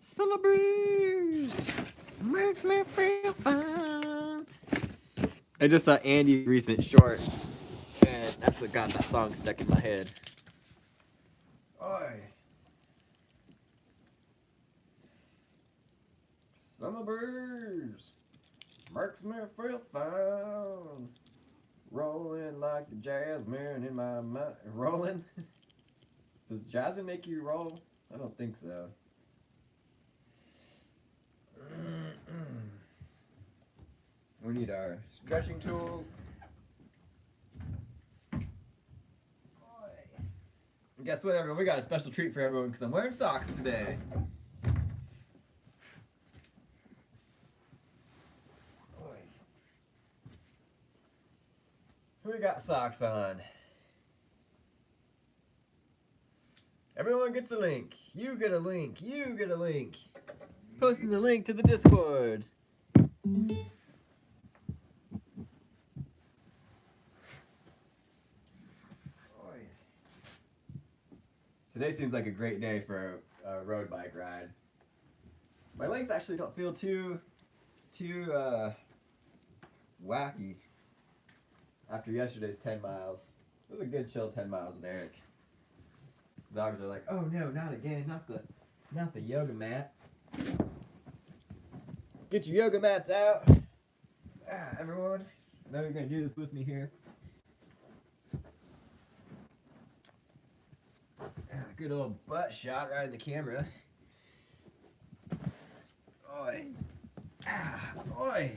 Summer breeze makes me feel fine. I just saw Andy's recent short, and that's what got that song stuck in my head. Oi. Summer breeze makes me feel fine. Rolling like the jasmine in my mind. Rolling? Does jasmine make you roll? I don't think so. We need our stretching tools. And guess what, everyone? We got a special treat for everyone because I'm wearing socks today. Who got socks on? Everyone gets a link. You get a link. You get a link. Posting the link to the Discord. Today seems like a great day for a road bike ride. My legs actually don't feel too wacky after yesterday's 10 miles. It was a good chill 10 miles with Eric. The dogs are like, oh no, not again, not the yoga mat. Get your yoga mats out. Everyone, I know you're gonna do this with me here. Good old butt shot right in the camera. Oi. Oi.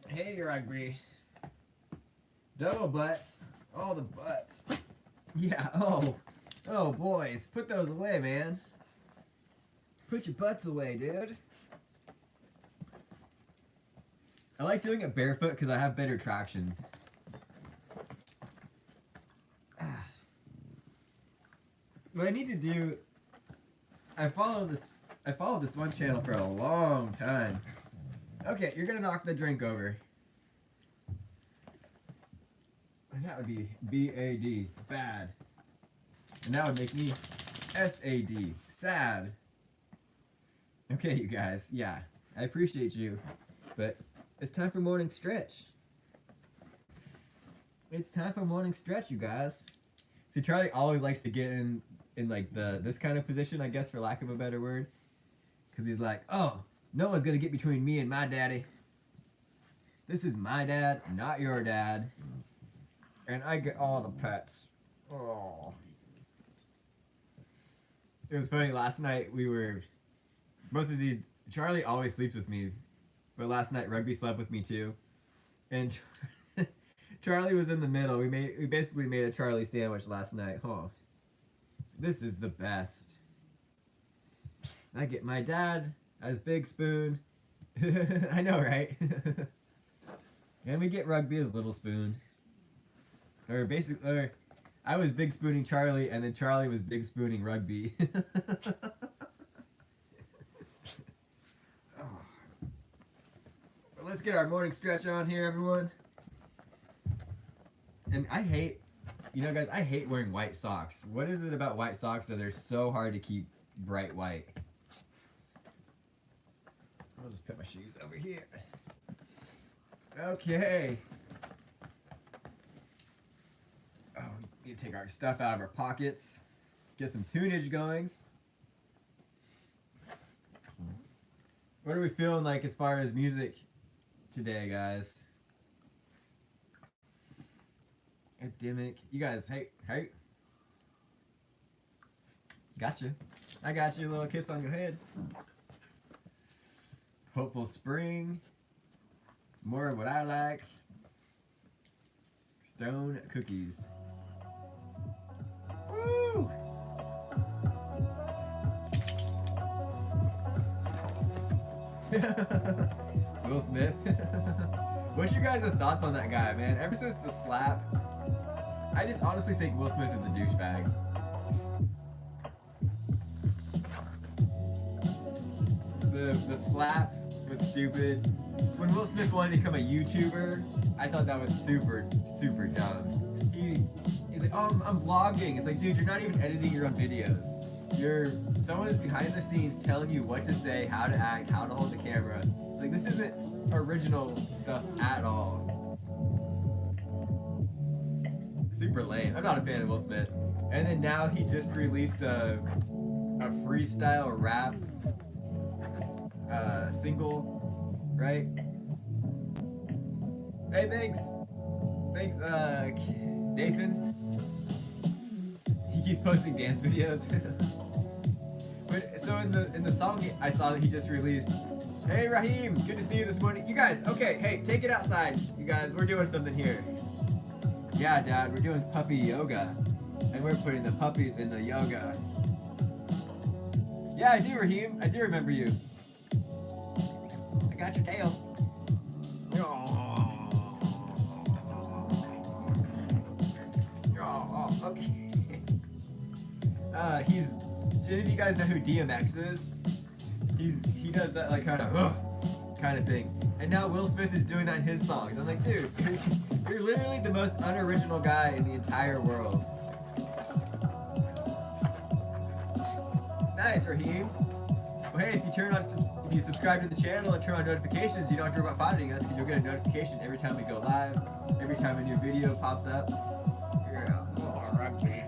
Hey, rugby. Double butts. All the butts. Yeah, oh, boys. Put those away, man. Put your butts away, dude. I like doing it barefoot because I have better traction. What I need to do, I followed this one channel for a long time. Okay, you're gonna knock the drink over. And that would be B-A-D, bad. And that would make me S-A-D, sad. Okay, you guys, yeah, I appreciate you, but it's time for morning stretch. It's time for morning stretch, you guys. See, Charlie always likes to get in like this kind of position, I guess, for lack of a better word, because he's like, oh, no one's gonna get between me and my daddy. This is my dad, not your dad, and I get all the pets. Oh. It was funny, last night both of these, Charlie always sleeps with me, but last night Rugby slept with me too, and Charlie was in the middle. We basically made a Charlie sandwich last night. Oh, this is the best. I get my dad as big spoon. I know, right? And we get Rugby as little spoon. Or I was big spooning Charlie, and then Charlie was big spooning Rugby. Let's get our morning stretch on here, everyone. And I hate, guys, I hate wearing white socks. What is it about white socks that they're so hard to keep bright white? I'll just put my shoes over here. Okay. Oh, we need to take our stuff out of our pockets. Get some tunage going. What are we feeling like as far as music today, guys? Academic. You guys, hey. Gotcha. I got you, a little kiss on your head. Hopeful spring. More of what I like. Stone cookies. Woo! Will Smith. What's your guys' thoughts on that guy, man? Ever since the slap, I just honestly think Will Smith is a douchebag. The slap was stupid. When Will Smith wanted to become a YouTuber, I thought that was super, super dumb. He's like, oh, I'm vlogging. It's like, dude, you're not even editing your own videos. Someone is behind the scenes telling you what to say, how to act, how to hold the camera. Like, this isn't original stuff at all. Super lame. I'm not a fan of Will Smith. And then now he just released a freestyle rap single, right? Hey, thanks, Nathan. He keeps posting dance videos. But so in the song I saw that he just released, hey Raheem, good to see you this morning. You guys, okay, hey, take it outside. You guys, we're doing something here. Yeah, Dad, we're doing puppy yoga, and we're putting the puppies in the yoga. Yeah, I do, Raheem. I do remember you. I got your tail. Oh, okay. Did any of you guys know who DMX is? He does that like kind of thing. And now Will Smith is doing that in his songs. I'm like, dude, you're literally the most unoriginal guy in the entire world. Nice, Raheem. Well, hey, if you subscribe to the channel and turn on notifications, you don't have to worry about finding us because you'll get a notification every time we go live, every time a new video pops up. Yeah. Oh, rugby.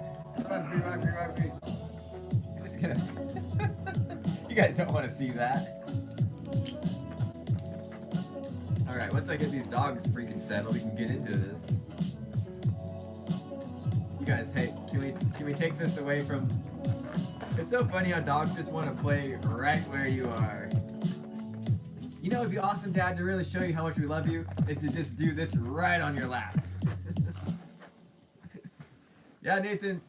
Rugby. I'm just gonna. You guys don't want to see that. All right, once I get these dogs freaking settled, we can get into this. You guys, hey, can we take this away from? It's so funny how dogs just want to play right where you are. You know, it'd be awesome, Dad, to really show you how much we love you, is to just do this right on your lap. Yeah, Nathan,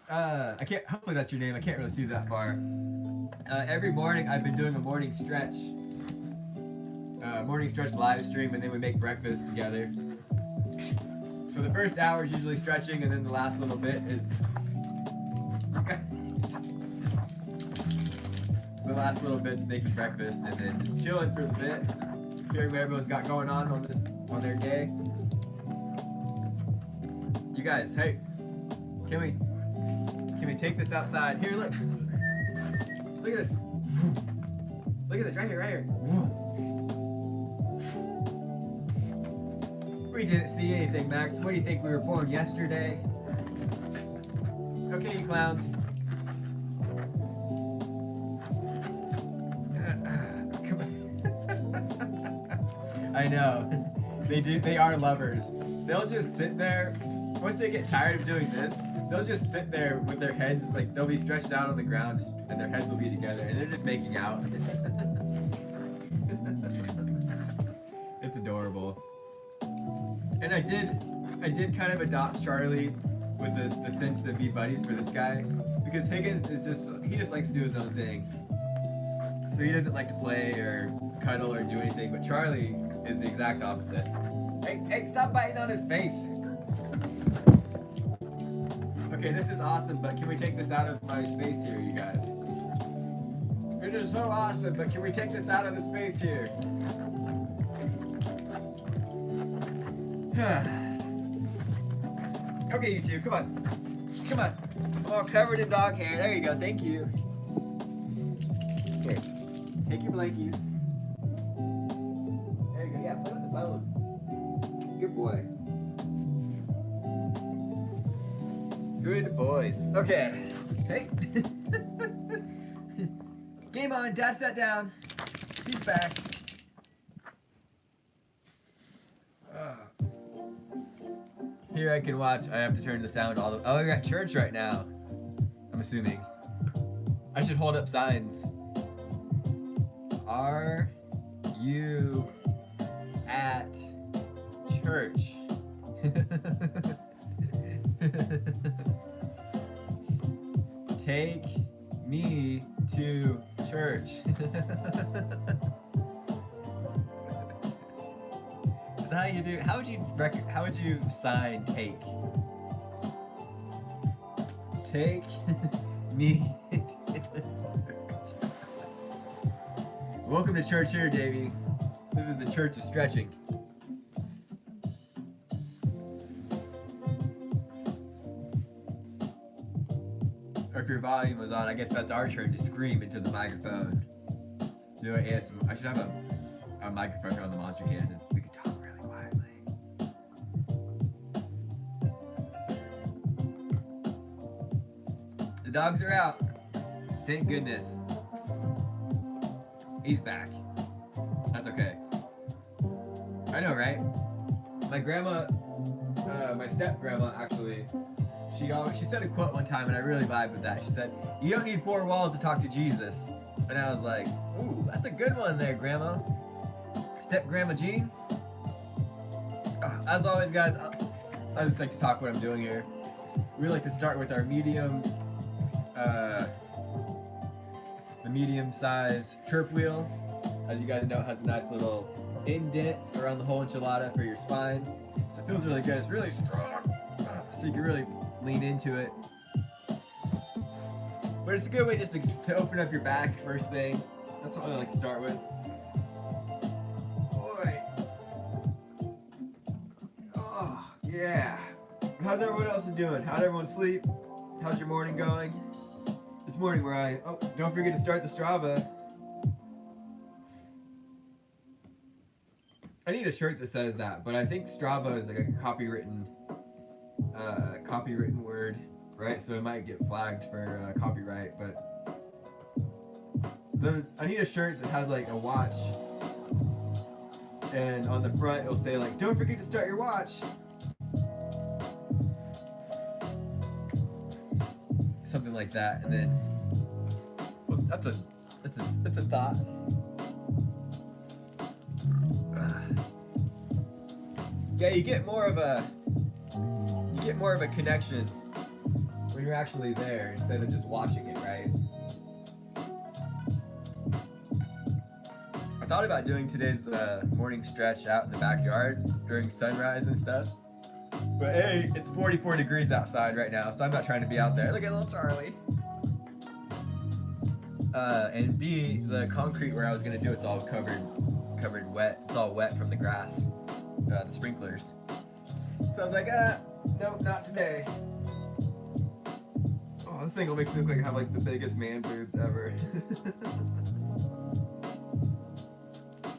hopefully that's your name, I can't really see that far. Every morning I've been doing a morning stretch live stream, and then we make breakfast together. So the first hour is usually stretching, and then the last little bit is... The last little bit's making breakfast, and then just chilling for the bit, hearing what everyone's got going on their day. You guys, hey, can we take this outside? Here, look at this. Look at this, right here. We didn't see anything, Max. What do you think? We were born yesterday? Okay, you clowns. I know. They are lovers. They'll just sit there. Once they get tired of doing this, they'll just sit there with their heads, like, they'll be stretched out on the ground and their heads will be together and they're just making out. It's adorable. And I did kind of adopt Charlie with the sense to be buddies for this guy, because Higgins he just likes to do his own thing. So he doesn't like to play or cuddle or do anything, but Charlie is the exact opposite. Hey, stop biting on his face. Okay, this is awesome, but can we take this out of my space here, you guys? It is so awesome, but can we take this out of the space here? Okay, you two, come on. Oh, covered in dog hair. There you go. Thank you. Here, take your blankies. There you go. Yeah, put on the bone. Good boy. Good boys. Okay. Hey. Game on. Dad sat down. He's back. Here I can watch. I have to turn the sound all the way. Oh, you're at church right now. I'm assuming. I should hold up signs. Are you at church? Take me to church. Is that how you do? How would you sign take? Take me. Welcome to church here, Davey. This is the church of stretching. or if your volume was on, I guess that's our turn to scream into the microphone. Do it ASMR. I should have a microphone here on the monster can and we could talk really quietly. The dogs are out. Thank goodness. He's back. That's okay. I know, right? My grandma, my step grandma actually, she said a quote one time and I really vibed with that. She said, "You don't need four walls to talk to Jesus." And I was like, ooh, that's a good one there, Grandma. Step Grandma Jean. As always, guys, I just like to talk what I'm doing here. We like to start with our the medium size chirp wheel. As you guys know, it has a nice little indent around the whole enchilada for your spine. So it feels really good. It's really strong. So you can really lean into it. But it's a good way just to open up your back first thing. That's what I like to start with. Boy. Oh, yeah. How's everyone else doing? How'd everyone sleep? How's your morning going? This morning oh, don't forget to start the Strava. I need a shirt that says that, but I think Strava is like a copywritten word, right? So it might get flagged for copyright, but I need a shirt that has like a watch, and on the front it'll say like, "Don't forget to start your watch." Something like that, and then well, that's a thought. Yeah, you get more of a connection when you're actually there instead of just watching it, right? I thought about doing today's morning stretch out in the backyard during sunrise and stuff. But A, it's 44 degrees outside right now, so I'm not trying to be out there. Look at little Charlie. And B, the concrete where I was gonna do it's all covered wet. It's all wet from the grass, the sprinklers. So I was like, nope, not today. Oh, this thing makes me look like I have like the biggest man boobs ever.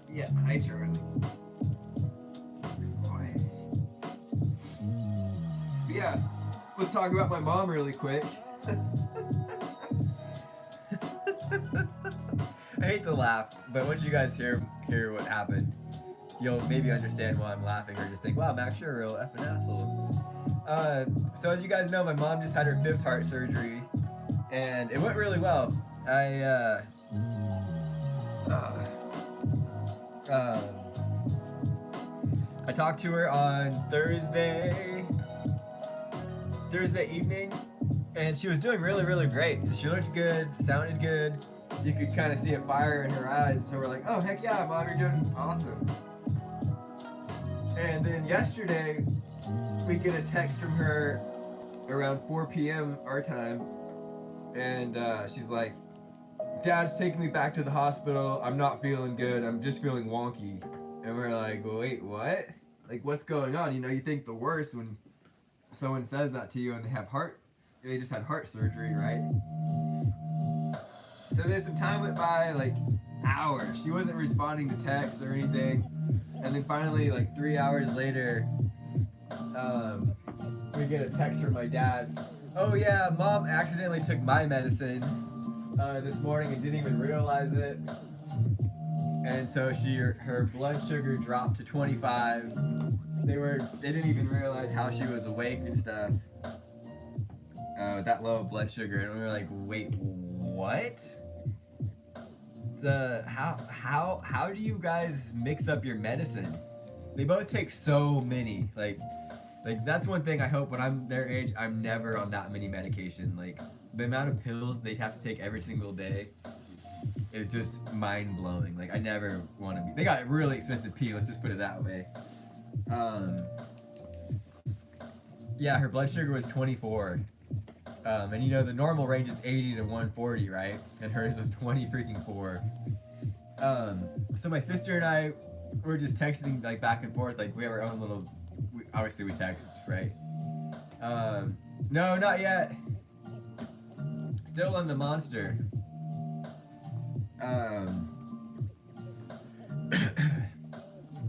Yeah, hi Charlie. Boy. But yeah, let's talk about my mom really quick. I hate to laugh, but once you guys hear what happened, you'll maybe understand why I'm laughing or just think, wow, Max, you're a real effing asshole. So as you guys know, my mom just had her 5th heart surgery, and it went really well. I talked to her on Thursday evening, and she was doing really, really great. She looked good, sounded good. You could kind of see a fire in her eyes, so we're like, oh, heck yeah, Mom, you're doing awesome. And then yesterday, we get a text from her around 4 p.m. our time, and she's like, Dad's taking me back to the hospital. I'm not feeling good. I'm just feeling wonky. And we're like, wait, what? Like, what's going on? You know, you think the worst when someone says that to you and they just had heart surgery, right? So then some time went by, like hours. She wasn't responding to texts or anything. And then finally, like 3 hours later, we get a text from my dad. Oh yeah, Mom accidentally took my medicine this morning and didn't even realize it. And so her blood sugar dropped to 25. They didn't even realize how she was awake and stuff. That low blood sugar, and we were like, wait, what? How do you guys mix up your medicine? They both take so many. Like that's one thing I hope when I'm their age, I'm never on that many medication. Like the amount of pills they have to take every single day is just mind blowing. Like I never want to be. They got really expensive pee. Let's just put it that way. Yeah, her blood sugar was 24. And you know, the normal range is 80 to 140, right? And hers was 20 freaking 4. So my sister and I were just texting like back and forth, like we have our own little, obviously we text, right? No, not yet. Still on the monster.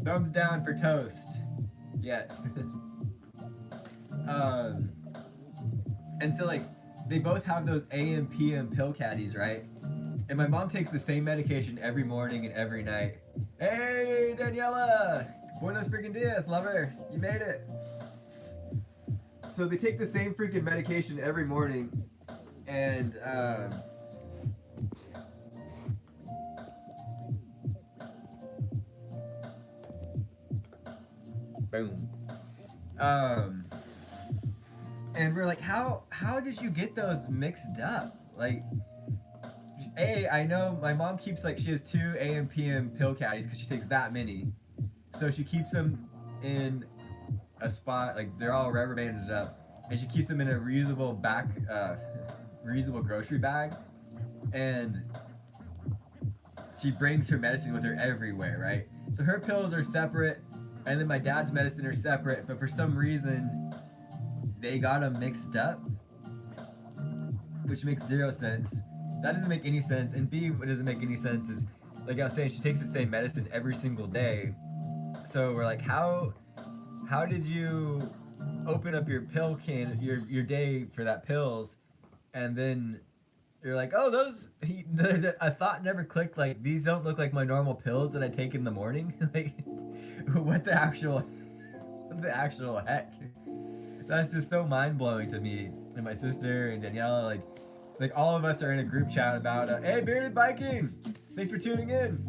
Thumbs down for toast. Yeah. And so like they both have those AM PM pill caddies, right? And my mom takes the same medication every morning and every night. Hey Daniela! Buenos freaking dias, lover! You made it! So they take the same freaking medication every morning, and boom. And we're like, how did you get those mixed up? Like, I know my mom keeps like, she has 2 AM PM pill caddies because she takes that many. So she keeps them in a spot, like they're all rubber banded up, and she keeps them in a reusable grocery bag, and she brings her medicine with her everywhere, right? So her pills are separate, and then my dad's medicine are separate, but for some reason they got them mixed up, which makes 0 sense. That doesn't make any sense. And B, what doesn't make any sense is, like I was saying, she takes the same medicine every single day. So we're like, how did you open up your pill can, your day for that pills, and then you're like, oh, a thought never clicked, like, these don't look like my normal pills that I take in the morning? Like, what the actual heck? That's just so mind-blowing to me and my sister and Daniela. Like all of us are in a group chat about, hey, Bearded Viking, thanks for tuning in.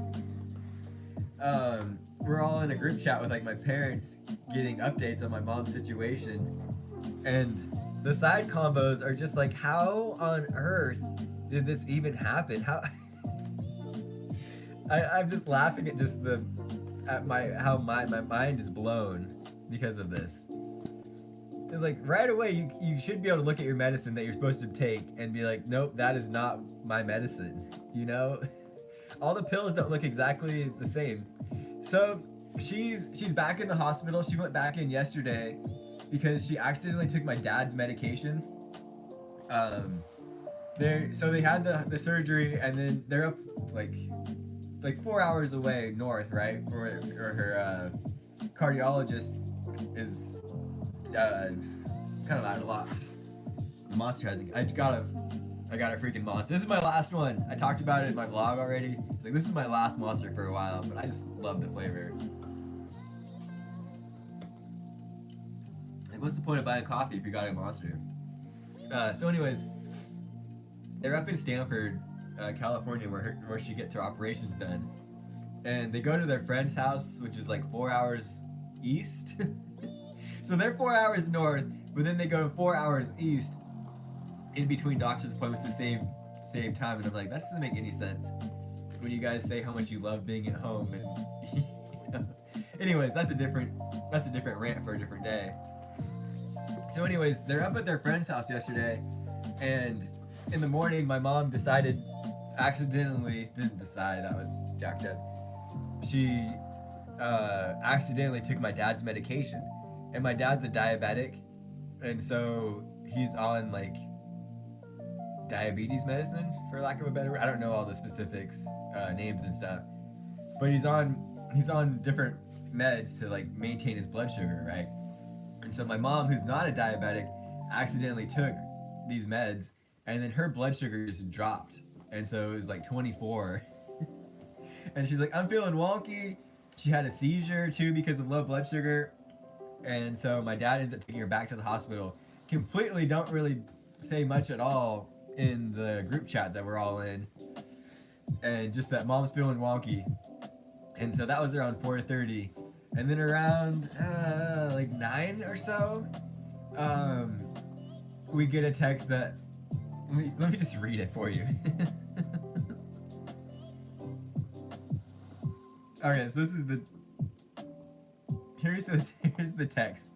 We're all in a group chat with like my parents getting updates on my mom's situation, and the side combos are just like, how on earth did this even happen? How I'm just laughing at just how my mind is blown because of this. It's like right away you should be able to look at your medicine that you're supposed to take and be like, nope, that is not my medicine, you know? All the pills don't look exactly the same. So she's back in the hospital. She went back in yesterday because she accidentally took my dad's medication. So they had the surgery, and then they're up like 4 hours away north, right? Where her cardiologist is kind of loud a lot. The monster has I got a freaking monster. This is my last one. I talked about it in my vlog already. It's like, this is my last monster for a while, but I just love the flavor. Like, what's the point of buying coffee if you got a monster? So anyways, they're up in Stanford, California, where she gets her operations done, and they go to their friend's house, which is like 4 hours east. So they're 4 hours north, but then they go 4 hours east in between doctor's appointments to save time. And I'm like, that doesn't make any sense when you guys say how much you love being at home. And you know. Anyways, that's a different rant for a different day. So anyways, they're up at their friend's house yesterday, and in the morning my mom didn't decide, that was jacked up. She accidentally took my dad's medication, and my dad's a diabetic, and so he's on like diabetes medicine, for lack of a better word. I don't know all the specifics, names and stuff, but he's on different meds to like maintain his blood sugar, right? And so my mom, who's not a diabetic, accidentally took these meds, and then her blood sugar just dropped, and so it was like 24. And she's like, I'm feeling wonky. She had a seizure too because of low blood sugar, and so my dad ends up taking her back to the hospital. Completely don't really say much at all in the group chat that we're all in, and just that mom's feeling wonky. And so that was around 4:30, and then around like 9 or so, we get a text that, let me just read it for you. Okay, so this is here's the text.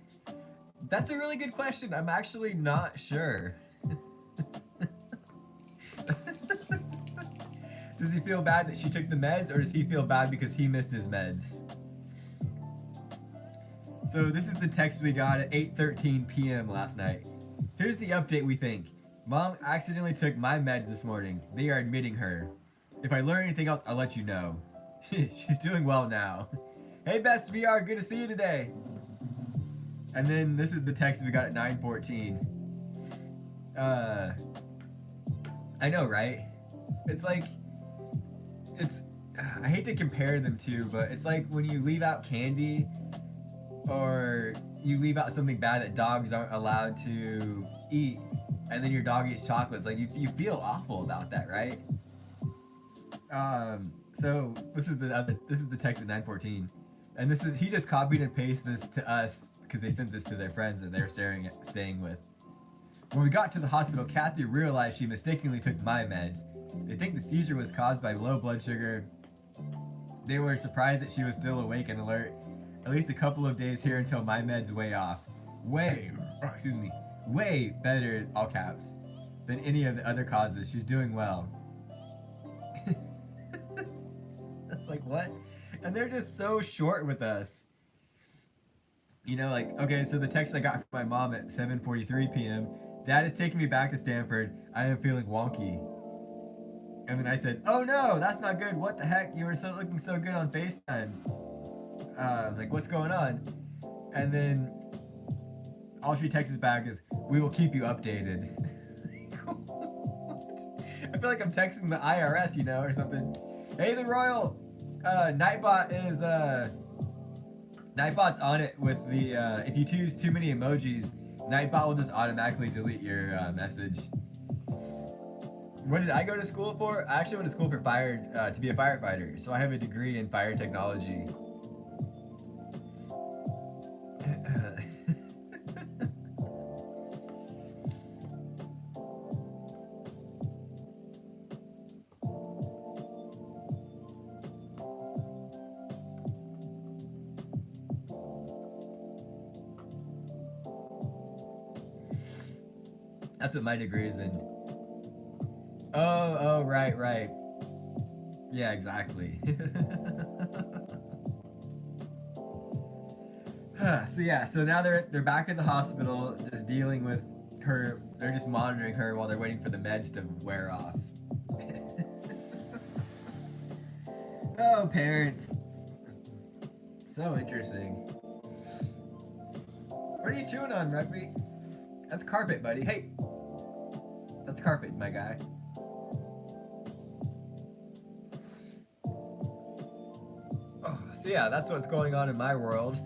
That's a really good question. I'm actually not sure. Does he feel bad that she took the meds, or does he feel bad because he missed his meds? So this is the text we got at 8:13 p.m. last night. Here's the update we think. Mom accidentally took my meds this morning. They are admitting her. If I learn anything else, I'll let you know. She's doing well now. Hey, Best VR, good to see you today. And then this is the text we got at 9:14. I know, right? It's like, I hate to compare them to, but it's like when you leave out candy or you leave out something bad that dogs aren't allowed to eat, and then your dog eats chocolates. Like you feel awful about that, right? So this is the text at 9:14, and he just copied and pasted this to us because they sent this to their friends that they're staying with. When we got to the hospital, Kathy realized she mistakenly took my meds. They think the seizure was caused by low blood sugar. They were surprised that she was still awake and alert. At least a couple of days here until my meds way off. Way better, all caps, than any of the other causes. She's doing well. That's like, what? And they're just so short with us. You know, like, okay, so the text I got from my mom at 7:43 p.m. Dad is taking me back to Stanford. I am feeling wonky. And then I said, oh no, that's not good. What the heck? You were looking so good on FaceTime. Like, what's going on? And then all she texts back is, we will keep you updated. I feel like I'm texting the IRS, you know, or something. Hey, the Royal, Nightbot is, Nightbot's on it with the, if you choose too many emojis, Nightbot will just automatically delete your message. What did I go to school for? I actually went to school for to be a firefighter, so I have a degree in fire technology. That's what my degree is in. Oh, right. Yeah, exactly. So now they're back at the hospital, just dealing with her. They're just monitoring her while they're waiting for the meds to wear off. Oh, parents. So interesting. What are you chewing on, Rugby? That's carpet, buddy. Hey! That's carpet, my guy. Oh, so yeah, that's what's going on in my world.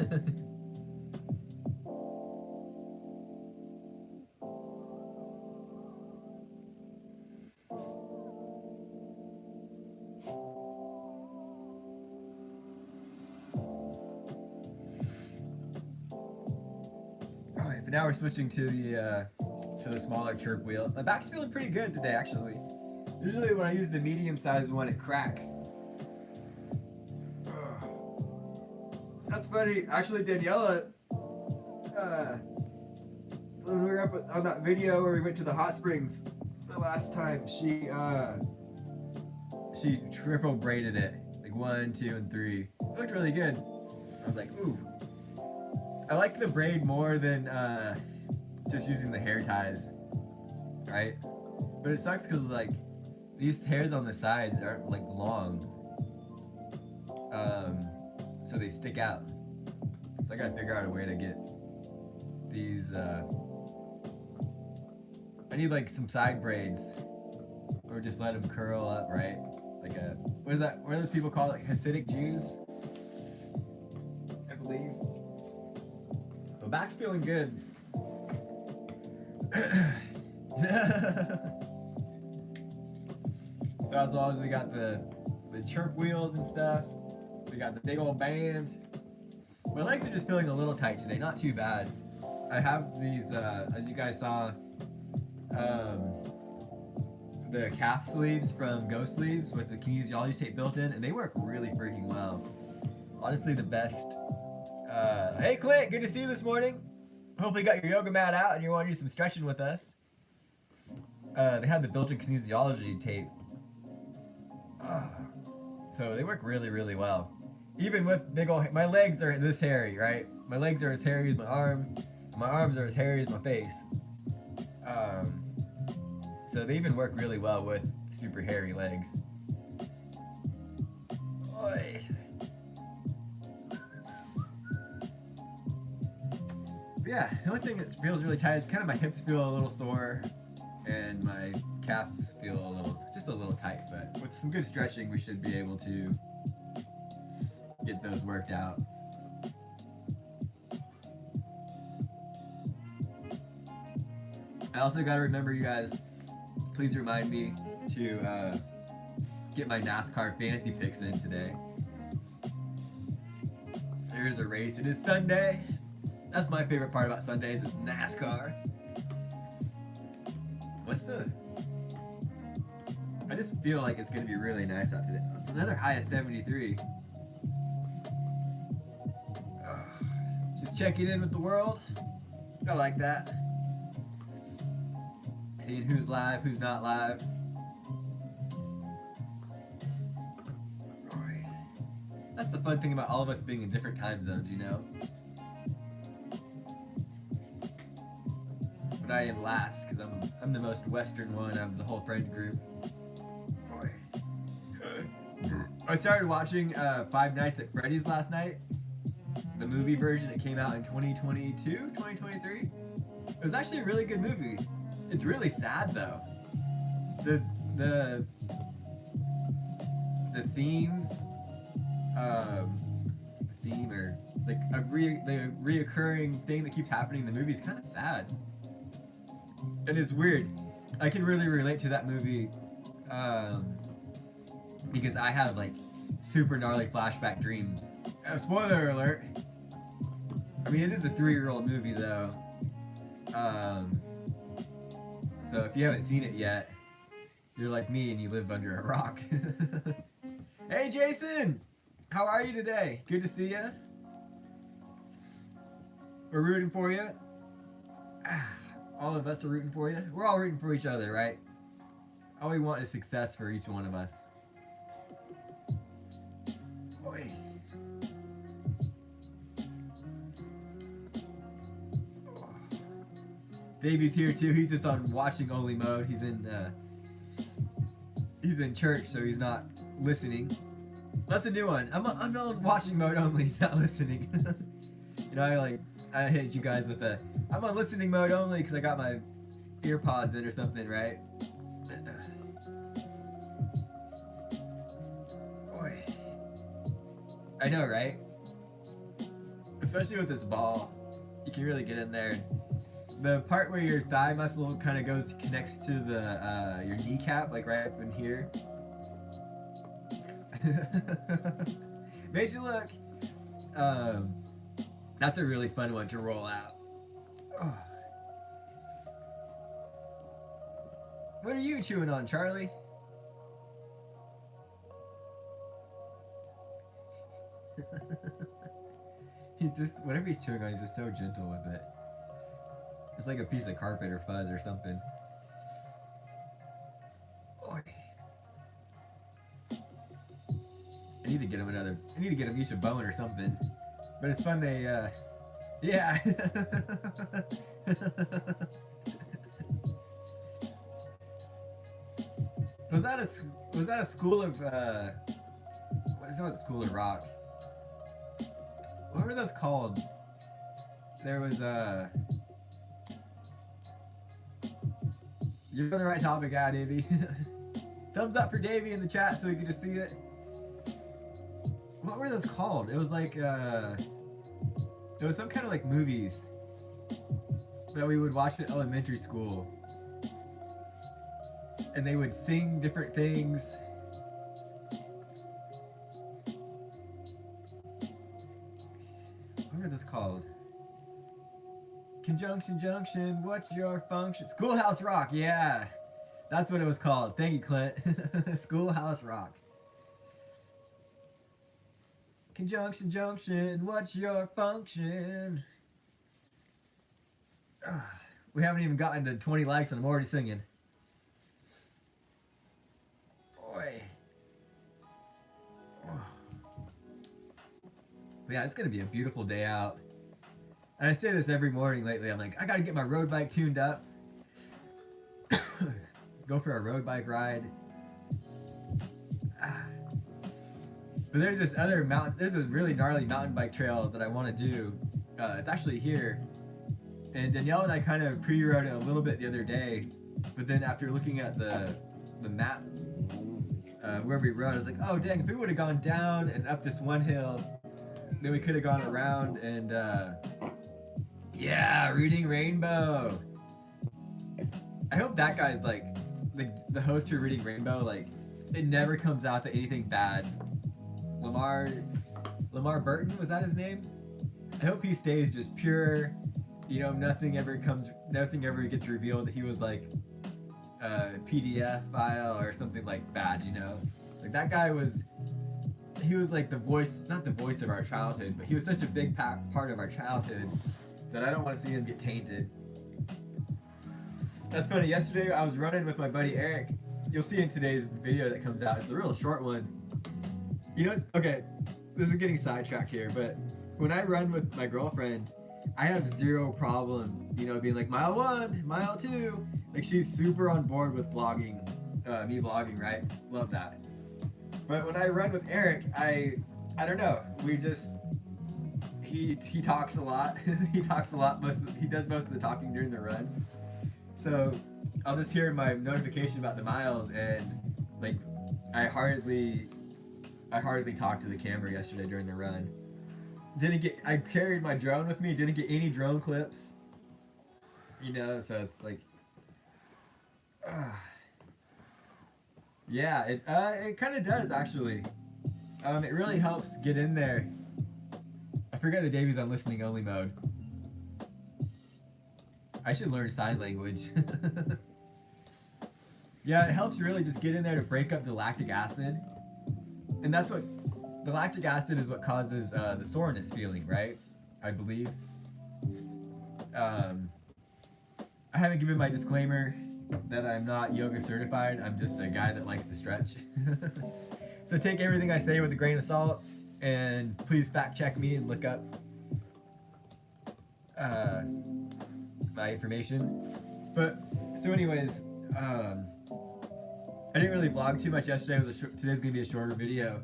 Alright, but now we're switching to the smaller chirp wheel. My back's feeling pretty good today, actually. Usually when I use the medium-sized one, it cracks. That's funny. Actually, Daniela, when we were up on that video where we went to the hot springs the last time, she triple braided it. Like 1, 2, and 3. It looked really good. I was like, ooh. I like the braid more than just using the hair ties, right? But it sucks because like these hairs on the sides aren't like long, so they stick out. So I gotta figure out a way to get these. I need like some side braids, or just let them curl up, right? Like a what is that? What do those people call it? Like Hasidic Jews, I believe. The back's feeling good. So as long as we got the chirp wheels and stuff, we got the big old band. My legs are just feeling a little tight today, not too bad. I have these, as you guys saw, the calf sleeves from Ghost Sleeves with the kinesiology tape built in, and they work really freaking well. Honestly, the best. Hey Clint, good to see you this morning. Hopefully you got your yoga mat out and you want to do some stretching with us. They have the built-in kinesiology tape. So they work really, really well. Even with big old, my legs are this hairy, right? My legs are as hairy as my arm. My arms are as hairy as my face. So they even work really well with super hairy legs. Oy. But yeah, the only thing that feels really tight is kind of my hips feel a little sore and my calves feel just a little tight, but with some good stretching we should be able to get those worked out. I also gotta remember, you guys, please remind me to get my NASCAR fantasy picks in today. There's a race. It is Sunday. That's my favorite part about Sundays is NASCAR. I just feel like it's gonna be really nice out today. It's another high of 73. Just checking in with the world. I like that. Seeing who's live, who's not live. That's the fun thing about all of us being in different time zones, you know? But I am last, because I'm the most Western one out of the whole friend group. I started watching Five Nights at Freddy's last night. The movie version. It came out in 2022, 2023. It was actually a really good movie. It's really sad though. The theme or like the reoccurring thing that keeps happening in the movie is kind of sad. And it's weird. I can really relate to that movie because I have like super gnarly flashback dreams. Spoiler alert. I mean, it is a 3-year-old movie though. So if you haven't seen it yet, you're like me and you live under a rock. Hey Jason! How are you today? Good to see you. We're rooting for you. All of us are rooting for you. We're all rooting for each other, right? All we want is success for each one of us. Boy. Davey's here too. He's just on watching only mode. He's in church, so he's not listening. That's a new one. I'm on watching mode only, not listening. You know, I hit you guys with I'm on listening mode only because I got my ear pods in or something, right? Boy. I know, right? Especially with this ball, you can really get in there. The part where your thigh muscle kind of connects to the your kneecap, like right up in here. Made you look. That's a really fun one to roll out. Oh. What are you chewing on, Charlie? He's just, whatever he's chewing on, he's just so gentle with it. It's like a piece of carpet or fuzz or something. Boy. I need to get him each a bone or something. But it's fun they, yeah. Was that a school of, what is it, School of Rock? What were those called? There was, you're on the right topic, Davey. Thumbs up for Davey in the chat so we can just see it. What were those called? It was like, it was some kind of like movies that we would watch in elementary school. And they would sing different things. What were those called? Conjunction Junction, what's your function? Schoolhouse Rock, yeah. That's what it was called. Thank you, Clint. Schoolhouse Rock. Conjunction Junction, what's your function? We haven't even gotten to 20 likes and I'm already singing. Boy. Yeah, it's gonna be a beautiful day out. And I say this every morning lately. I'm like, I gotta get my road bike tuned up. go for a road bike ride. But there's this other mountain. There's a really gnarly mountain bike trail that I want to do. It's actually here, and Danielle and I kind of pre-rode it a little bit the other day. But then after looking at the map where we rode, I was like, oh dang! If we would have gone down and up this one hill, then we could have gone around and yeah, Reading Rainbow. I hope that guy's like the host for Reading Rainbow. Like, it never comes out that anything bad. Lamar Burton, was that his name? I hope he stays just pure. You know, nothing ever gets revealed that he was like a PDF file or something like bad. You know, like that guy he was like the voice, not the voice of our childhood, but he was such a big part of our childhood that I don't want to see him get tainted. That's funny. Yesterday I was running with my buddy Eric. You'll see in today's video that comes out. It's a real short one. You know, okay, this is getting sidetracked here, but when I run with my girlfriend, I have zero problem, you know, being like mile 1, mile 2. Like, she's super on board with vlogging, me vlogging, right? Love that. But when I run with Eric, I don't know. We just he talks a lot. He talks a lot. He does most of the talking during the run. So I'll just hear my notification about the miles, and like I hardly talked to the camera yesterday during the run. I carried my drone with me, didn't get any drone clips. You know, so it's like, yeah, it kind of does actually. It really helps get in there. I forget that Davey's on listening only mode. I should learn sign language. Yeah, it helps really just get in there to break up the lactic acid. And that's what, the lactic acid is what causes the soreness feeling, right? I believe. I haven't given my disclaimer that I'm not yoga certified. I'm just a guy that likes to stretch. So take everything I say with a grain of salt, and please fact check me and look up my information. But so anyways, I didn't really vlog too much yesterday. Today's gonna be a shorter video.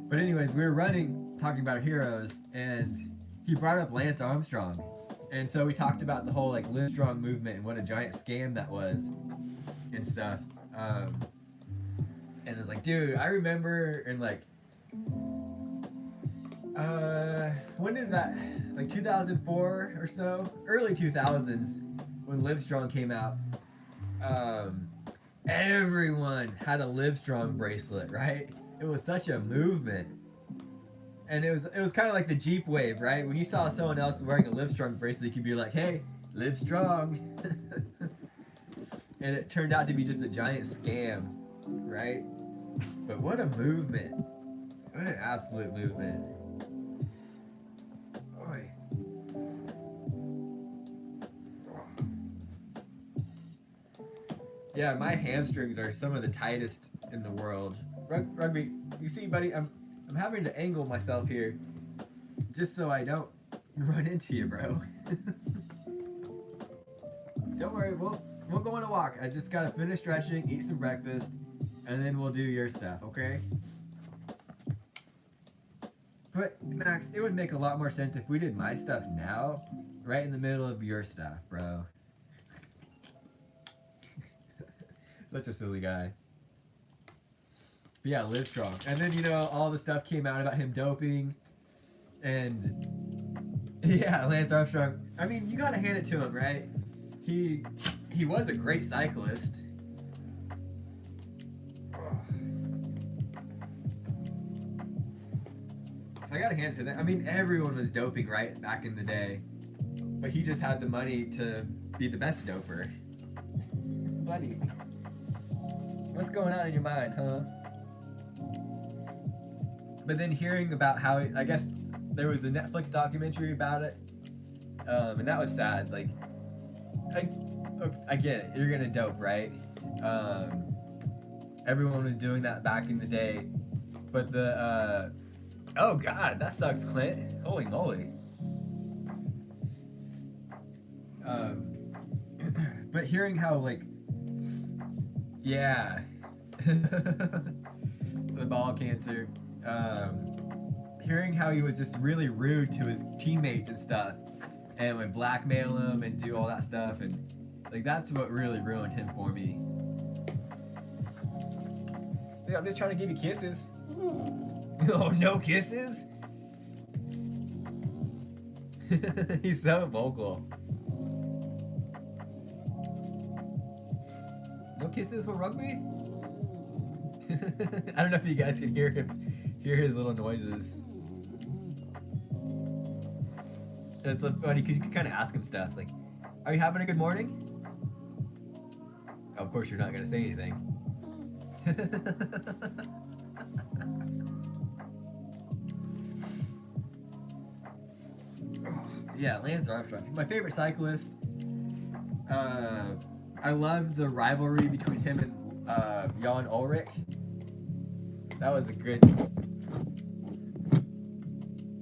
But anyways, we were running, talking about our heroes, and he brought up Lance Armstrong. And so we talked about the whole like Live Strong movement and what a giant scam that was and stuff. And it was like, dude, I remember in like, when did that, like 2004 or so? Early 2000s, when Live Strong came out. Everyone had a Live Strong bracelet, right? It was such a movement. And it was kind of like the Jeep wave, right? When you saw someone else wearing a Live Strong bracelet, you could be like, hey, live strong. And it turned out to be just a giant scam, right? But what a movement. What an absolute movement. Boy. Yeah, my hamstrings are some of the tightest in the world. Rugby, you see, buddy, I'm having to angle myself here just so I don't run into you, bro. Don't worry, we'll go on a walk. I just gotta finish stretching, eat some breakfast, and then we'll do your stuff, okay? But Max, it would make a lot more sense if we did my stuff now, right in the middle of your stuff, bro. Such a silly guy. But yeah, Live Strong. And then, you know, all the stuff came out about him doping. And yeah, Lance Armstrong. I mean, you gotta hand it to him, right? He was a great cyclist. So I gotta hand it to them. I mean, everyone was doping, right, back in the day. But he just had the money to be the best doper. Buddy, what's going on in your mind, huh? But then hearing about how, I guess there was the Netflix documentary about it, and that was sad. Like, I get it, you're gonna dope, right? Everyone was doing that back in the day, but the, oh god, that sucks, Clint. Holy moly. But hearing how, like, Yeah. The ball cancer. Hearing how he was just really rude to his teammates and stuff, and would blackmail him and do all that stuff, and like that's what really ruined him for me. Yeah, I'm just trying to give you kisses. Oh, no kisses? He's so vocal. No kisses for rugby? I don't know if you guys can hear his little noises. It's so funny because you can kind of ask him stuff like, "Are you having a good morning?" Oh, of course, you're not gonna say anything. Yeah, Lance Armstrong, my favorite cyclist. I love the rivalry between him and Jan Ulrich. That was a good.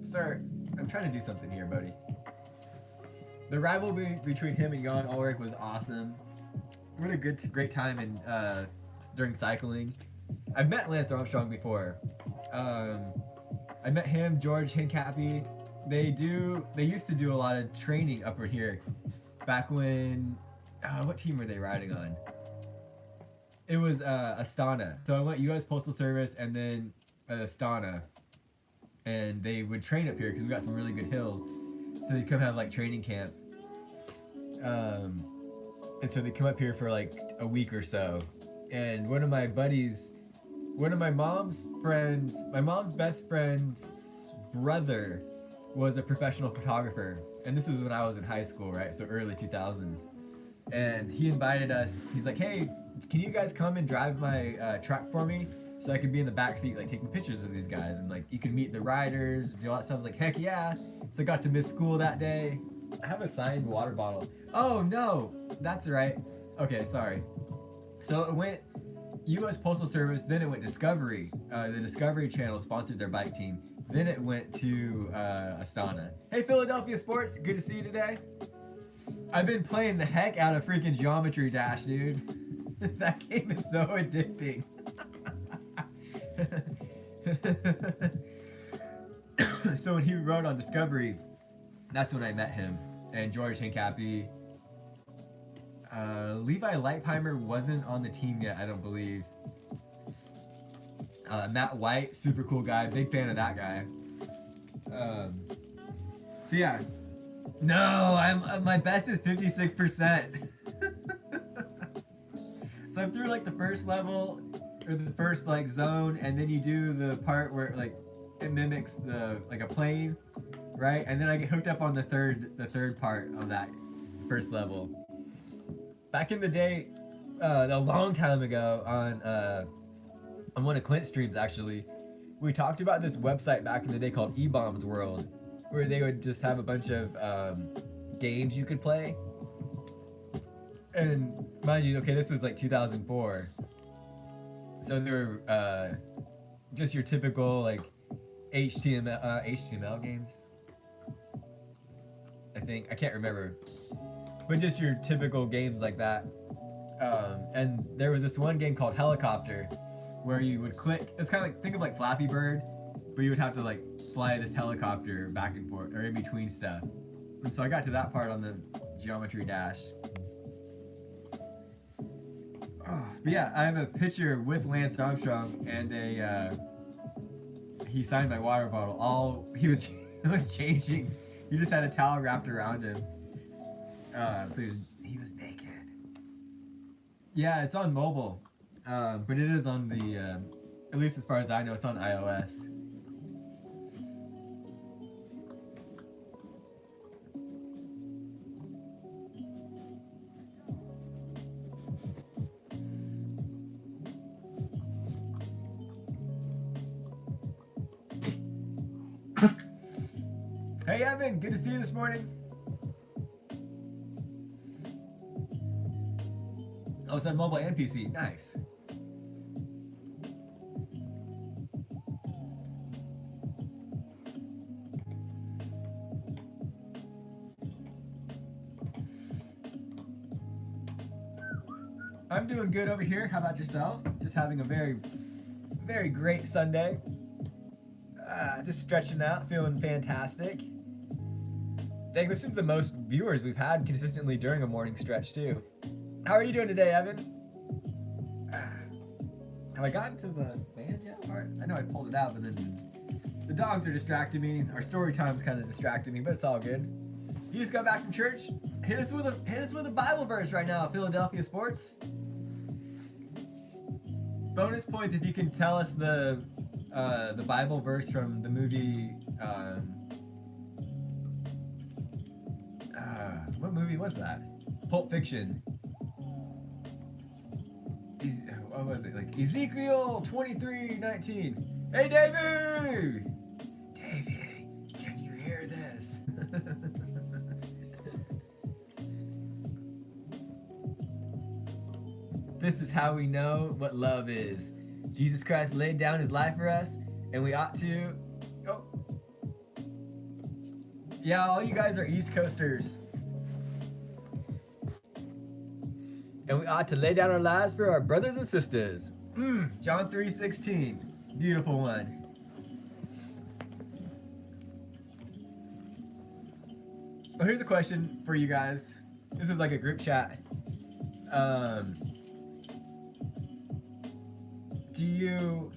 Sir, I'm trying to do something here, buddy. The rivalry between him and Jan Ulrich was awesome. What a great time in during cycling. I've met Lance Armstrong before. I met him, George Hincapie. They used to do a lot of training up here back when what team were they riding on? It was Astana. So I went US Postal Service and then Astana, and they would train up here because we got some really good hills. So they come have like training camp, and so they come up here for like a week or so. And one of my buddies, one of my mom's friends, my mom's best friend's brother was a professional photographer, and this was when I was in high school, right? So early 2000s. And he invited us. He's like, "Hey, can you guys come and drive my truck for me, so I can be in the back seat, like taking pictures of these guys, and like you can meet the riders, do all that stuff." I was like, "Heck yeah!" So I got to miss school that day. I have a signed water bottle. Oh no, that's right. Okay, sorry. So it went U.S. Postal Service, then it went Discovery. The Discovery Channel sponsored their bike team. Then it went to Astana. Hey, Philadelphia Sports, good to see you today. I've been playing the heck out of freaking Geometry Dash, dude. That game is so addicting. So when he rode on Discovery, that's when I met him. And George Hincapie. Levi Leipheimer wasn't on the team yet, I don't believe. Matt White, super cool guy, big fan of that guy. So yeah. No, my best is 56%. So I'm through like the first level or the first like zone, and then you do the part where like it mimics the like a plane, right? And then I get hooked up on the third part of that first level. Back in the day, a long time ago on one of Clint's streams actually, we talked about this website back in the day called eBombs World, where they would just have a bunch of games you could play. And mind you, okay, this was like 2004. So they were just your typical like HTML games. I think, I can't remember. But just your typical games like that. And there was this one game called Helicopter where you would click, it's kind of like, think of like Flappy Bird, but you would have to like fly this helicopter back and forth or in between stuff. And so I got to that part on the Geometry Dash. But yeah, I have a picture with Lance Armstrong and he signed my water bottle. He was changing. He just had a towel wrapped around him. So he was naked. Yeah, it's on mobile, but it is on the, at least as far as I know, it's on iOS. Hey Evan, good to see you this morning. Oh, it's on mobile and PC. Nice. I'm doing good over here. How about yourself? Just having a very, very great Sunday. Just stretching out, feeling fantastic. Dang, this is the most viewers we've had consistently during a morning stretch, too. How are you doing today, Evan? Have I gotten to the band yet? Part? I know I pulled it out, but then the dogs are distracting me. Our story time's kind of distracting me, but it's all good. You just got back from church? Hit us with a Bible verse right now, Philadelphia Sports. Bonus points if you can tell us the Bible verse from the movie. What movie was that? Pulp Fiction. What was it? Like Ezekiel 23:19. Hey, Davey! Davey, can you hear this? This is how we know what love is. Jesus Christ laid down his life for us, and we ought to... Oh. Yeah, all you guys are East Coasters. And we ought to lay down our lives for our brothers and sisters. John 3:16. Beautiful one. Well, here's a question for you guys. This is like a group chat. Do you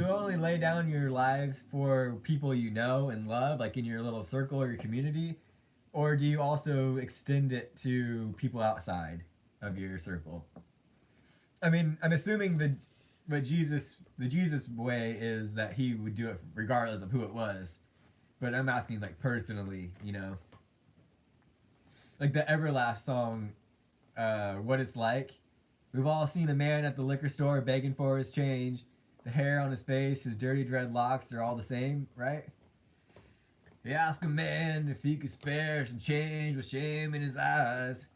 only lay down your lives for people you know and love, like in your little circle or your community? Or do you also extend it to people outside of your circle? I mean, I'm assuming the Jesus way is that he would do it regardless of who it was. But I'm asking like personally, you know. Like the Everlast song, What It's Like. We've all seen a man at the liquor store begging for his change. The hair on his face, his dirty dreadlocks, they're all the same, right? He asked a man if he could spare some change with shame in his eyes.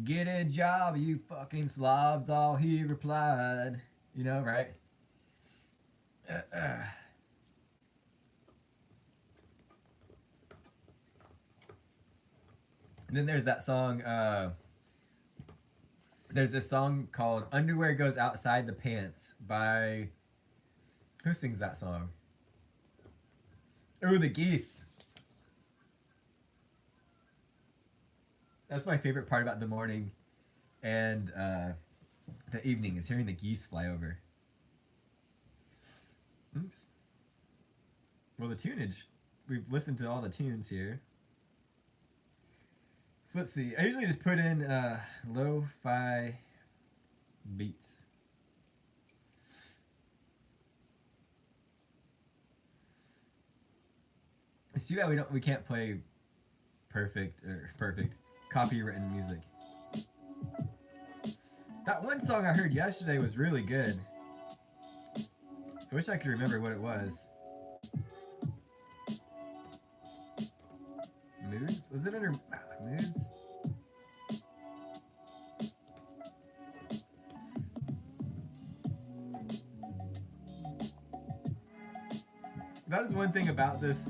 Get a job, you fucking slobs, all he replied. You know, right? And then there's that song, there's this song called Underwear Goes Outside the Pants by... Who sings that song? Ooh, the Geese. That's my favorite part about the morning and the evening is hearing the geese fly over. Oops. Well, the tunage. We've listened to all the tunes here. So let's see. I usually just put in lo-fi beats. It's too bad we can't play perfect copywritten music. That one song I heard yesterday was really good. I wish I could remember what it was. Moods? Was it under Moods? That is one thing about this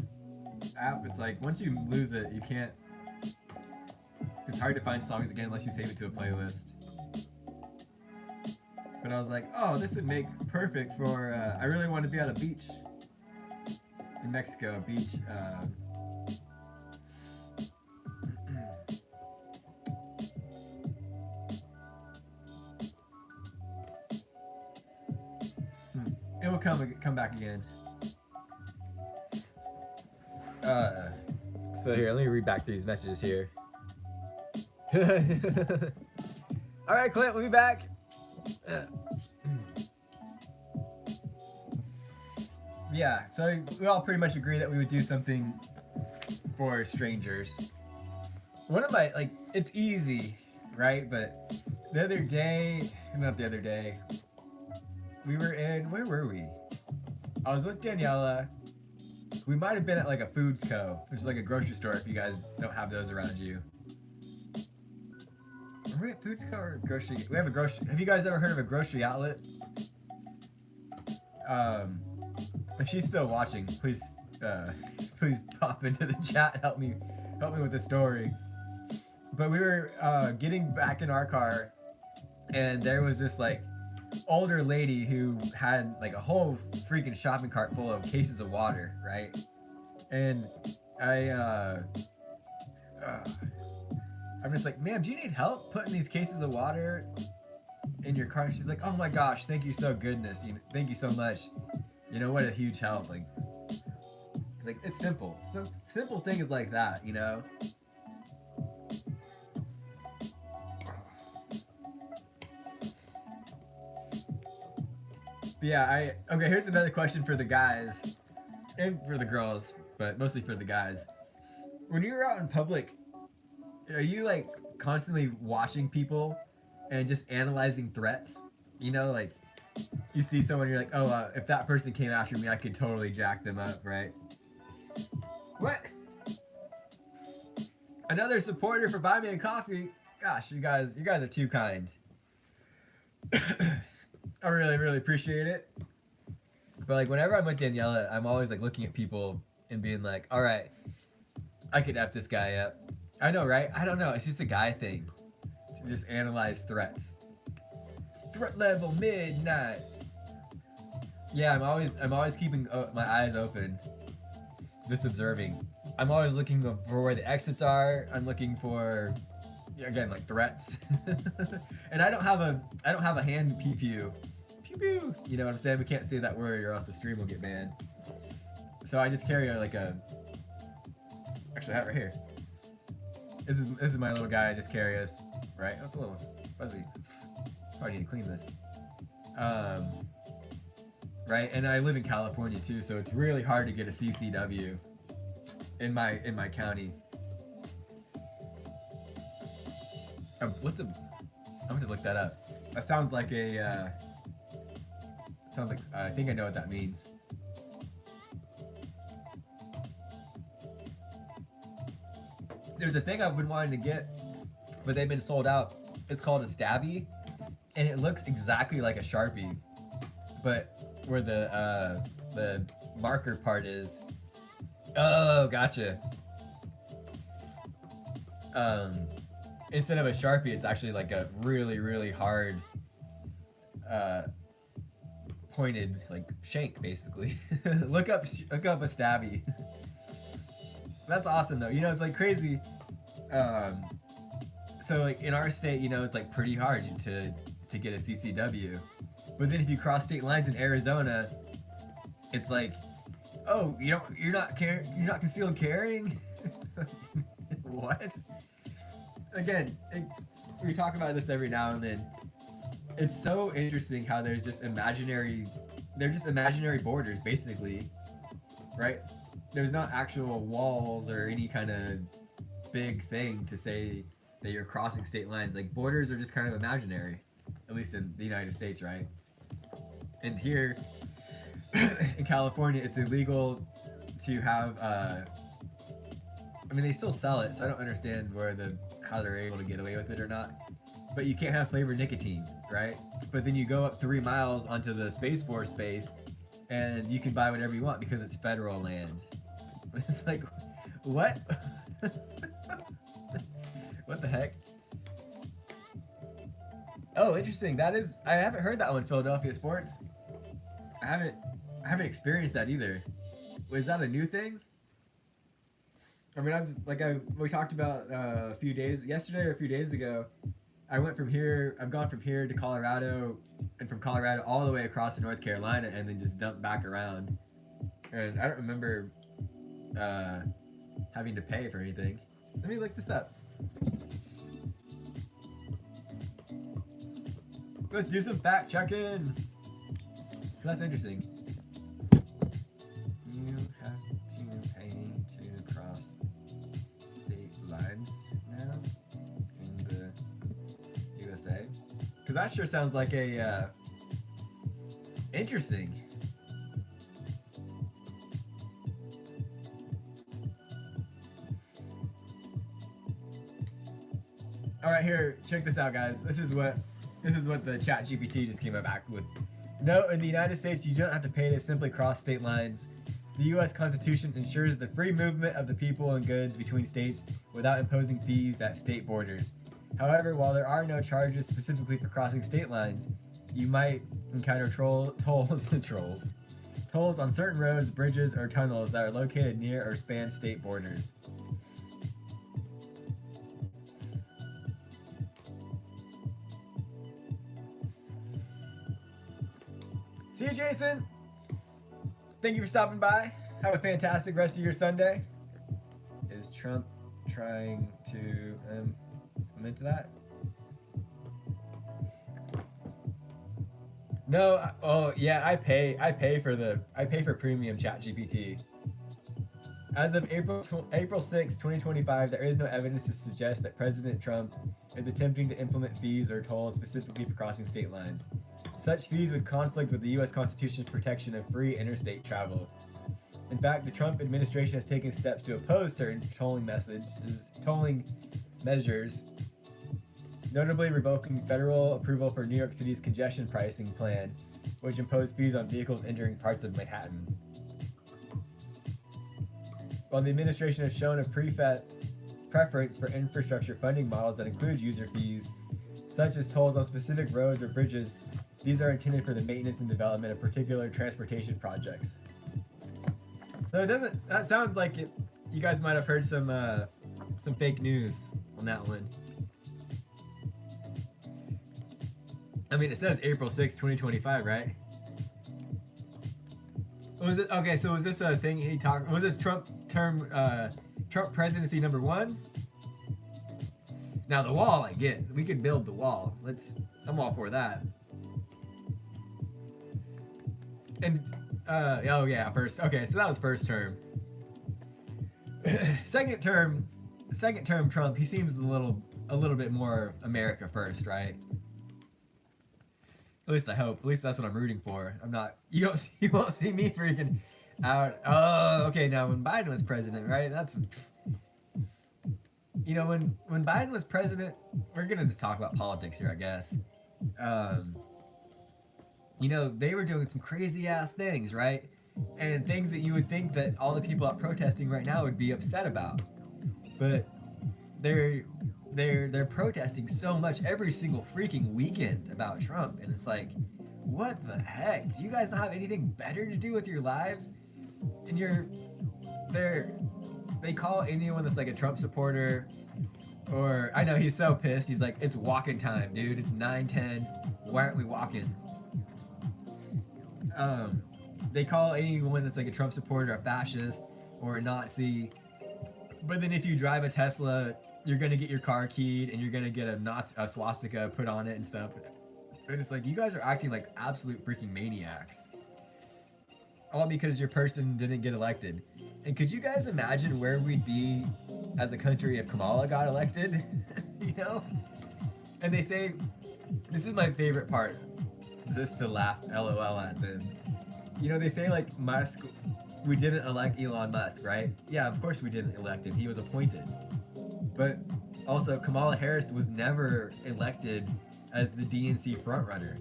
app. It's like once you lose it, you can't. It's hard to find songs again unless you save it to a playlist. But I was like, oh, this would make perfect for. I really want to be at a beach in Mexico. A beach. It will come back again. So here, let me read back these messages here. All right, Clint, we'll be back. Yeah, so we all pretty much agree that we would do something for strangers. One of my, like, it's easy, right? But not the other day, we were in, where were we? I was with Daniela. We might have been at like a Foods Co., which is like a grocery store if you guys don't have those around you. Are we at Foods Co. or grocery? We have a grocery. Have you guys ever heard of a grocery outlet? If she's still watching, please pop into the chat and help me with the story. but we were getting back in our car, and there was this like older lady who had like a whole freaking shopping cart full of cases of water, right? And I I'm just like, ma'am, do you need help putting these cases of water in your car? And she's like, oh my gosh, thank you so goodness, thank you so much. You know, what a huge help. Like, it's like, it's simple. Simple things like that, you know. But yeah, okay, here's another question for the guys and for the girls, but mostly for the guys. When you're out in public, are you like constantly watching people and just analyzing threats? You know, like you see someone, you're like, oh, if that person came after me, I could totally jack them up, right? What? Another supporter for Buy Me a Coffee. Gosh, you guys are too kind. I really, really appreciate it. But like whenever I'm with Daniela, I'm always like looking at people and being like, all right, I could F this guy up. I know, right? I don't know. It's just a guy thing to just analyze threats. Threat level midnight. Yeah, I'm always keeping my eyes open, just observing. I'm always looking for where the exits are. I'm looking for, again, like threats. And I don't have a hand pew pew. Pew pew. You know what I'm saying? We can't say that word or else the stream will get banned. So I just carry actually I have it right here. This is my little guy I just carry us, right? That's a little fuzzy. Probably need to clean this. Right, and I live in California too, so it's really hard to get a CCW in my county. I'm going to look that up. That sounds like I think I know what that means. There's a thing I've been wanting to get, but they've been sold out. It's called a stabby, and it looks exactly like a Sharpie, but where the marker part is. Oh, gotcha. Instead of a Sharpie, it's actually like a really, really hard pointed like shank, basically. look up a stabby. That's awesome though. You know, it's like crazy. So like in our state, you know, it's like pretty hard to get a CCW. But then if you cross state lines in Arizona, it's like, oh, you're not concealed carrying? What? Again, we talk about this every now and then. It's so interesting how they're just imaginary borders, basically, right? There's not actual walls or any kind of big thing to say that you're crossing state lines. Like, borders are just kind of imaginary, at least in the United States, right? And here in California, it's illegal to have, I mean, they still sell it, so I don't understand how they're able to get away with it or not. But you can't have flavored nicotine, right? But then you go up 3 miles onto the Space Force base, and you can buy whatever you want because it's federal land. It's like, what? What the heck? Oh, interesting. I haven't heard that one, Philadelphia Sports. I haven't experienced that either. Was that a new thing? I mean, we talked about yesterday or a few days ago. I've gone from here to Colorado, and from Colorado all the way across to North Carolina, and then just dumped back around. And I don't remember having to pay for anything. Let me look this up. Let's do some fact checking. That's interesting. You have to pay to cross state lines now in the USA? Because that sure sounds like a interesting. All right, here, check this out, guys. This is what the Chat GPT just came back with. No, in the United States, you don't have to pay to simply cross state lines. The U.S. Constitution ensures the free movement of the people and goods between states without imposing fees at state borders. However, while there are no charges specifically for crossing state lines, you might encounter tolls on certain roads, bridges, or tunnels that are located near or span state borders. See you, Jason. Thank you for stopping by. Have a fantastic rest of your Sunday. Is Trump trying to I'm into that? No. Oh yeah, I pay for premium ChatGPT. As of April 6, 2025, there is no evidence to suggest that President Trump is attempting to implement fees or tolls specifically for crossing state lines. Such fees would conflict with the U.S. Constitution's protection of free interstate travel. In fact, the Trump administration has taken steps to oppose certain tolling measures, notably revoking federal approval for New York City's congestion pricing plan, which imposed fees on vehicles entering parts of Manhattan. While the administration has shown a preference for infrastructure funding models that include user fees, such as tolls on specific roads or bridges, these are intended for the maintenance and development of particular transportation projects. So it doesn't. That sounds like it. You guys might have heard some fake news on that one. I mean, it says April 6, 2025, right? Was it okay? So was this a thing he talked? Was this Trump presidency number 1? Now the wall, I get. We could build the wall. I'm all for that. And oh yeah, first. Okay, so that was first term. Second term Trump. He seems a little bit more America first, right? At least I hope. At least that's what I'm rooting for. I'm not. You won't see me freaking out. Oh, okay. Now when Biden was president, right? That's. When Biden was president, we're gonna just talk about politics here, I guess. They were doing some crazy ass things, right? And things that you would think that all the people out protesting right now would be upset about. But they're protesting so much every single freaking weekend about Trump, and it's like, what the heck? Do you guys not have anything better to do with your lives? And they call anyone that's like a Trump supporter, or I know he's so pissed. He's like, it's walking time, dude. It's 9:10. Why aren't we walking? They call anyone that's like a Trump supporter a fascist or a Nazi. But then if you drive a Tesla, you're gonna get your car keyed and you're gonna get a swastika put on it and stuff. And it's like, you guys are acting like absolute freaking maniacs. All because your person didn't get elected. And could you guys imagine where we'd be as a country if Kamala got elected? And they say, this is my favorite part, just to laugh LOL at them. They say like Musk, we didn't elect Elon Musk, right? Yeah, of course we didn't elect him. He was appointed. But also Kamala Harris was never elected as the DNC frontrunner.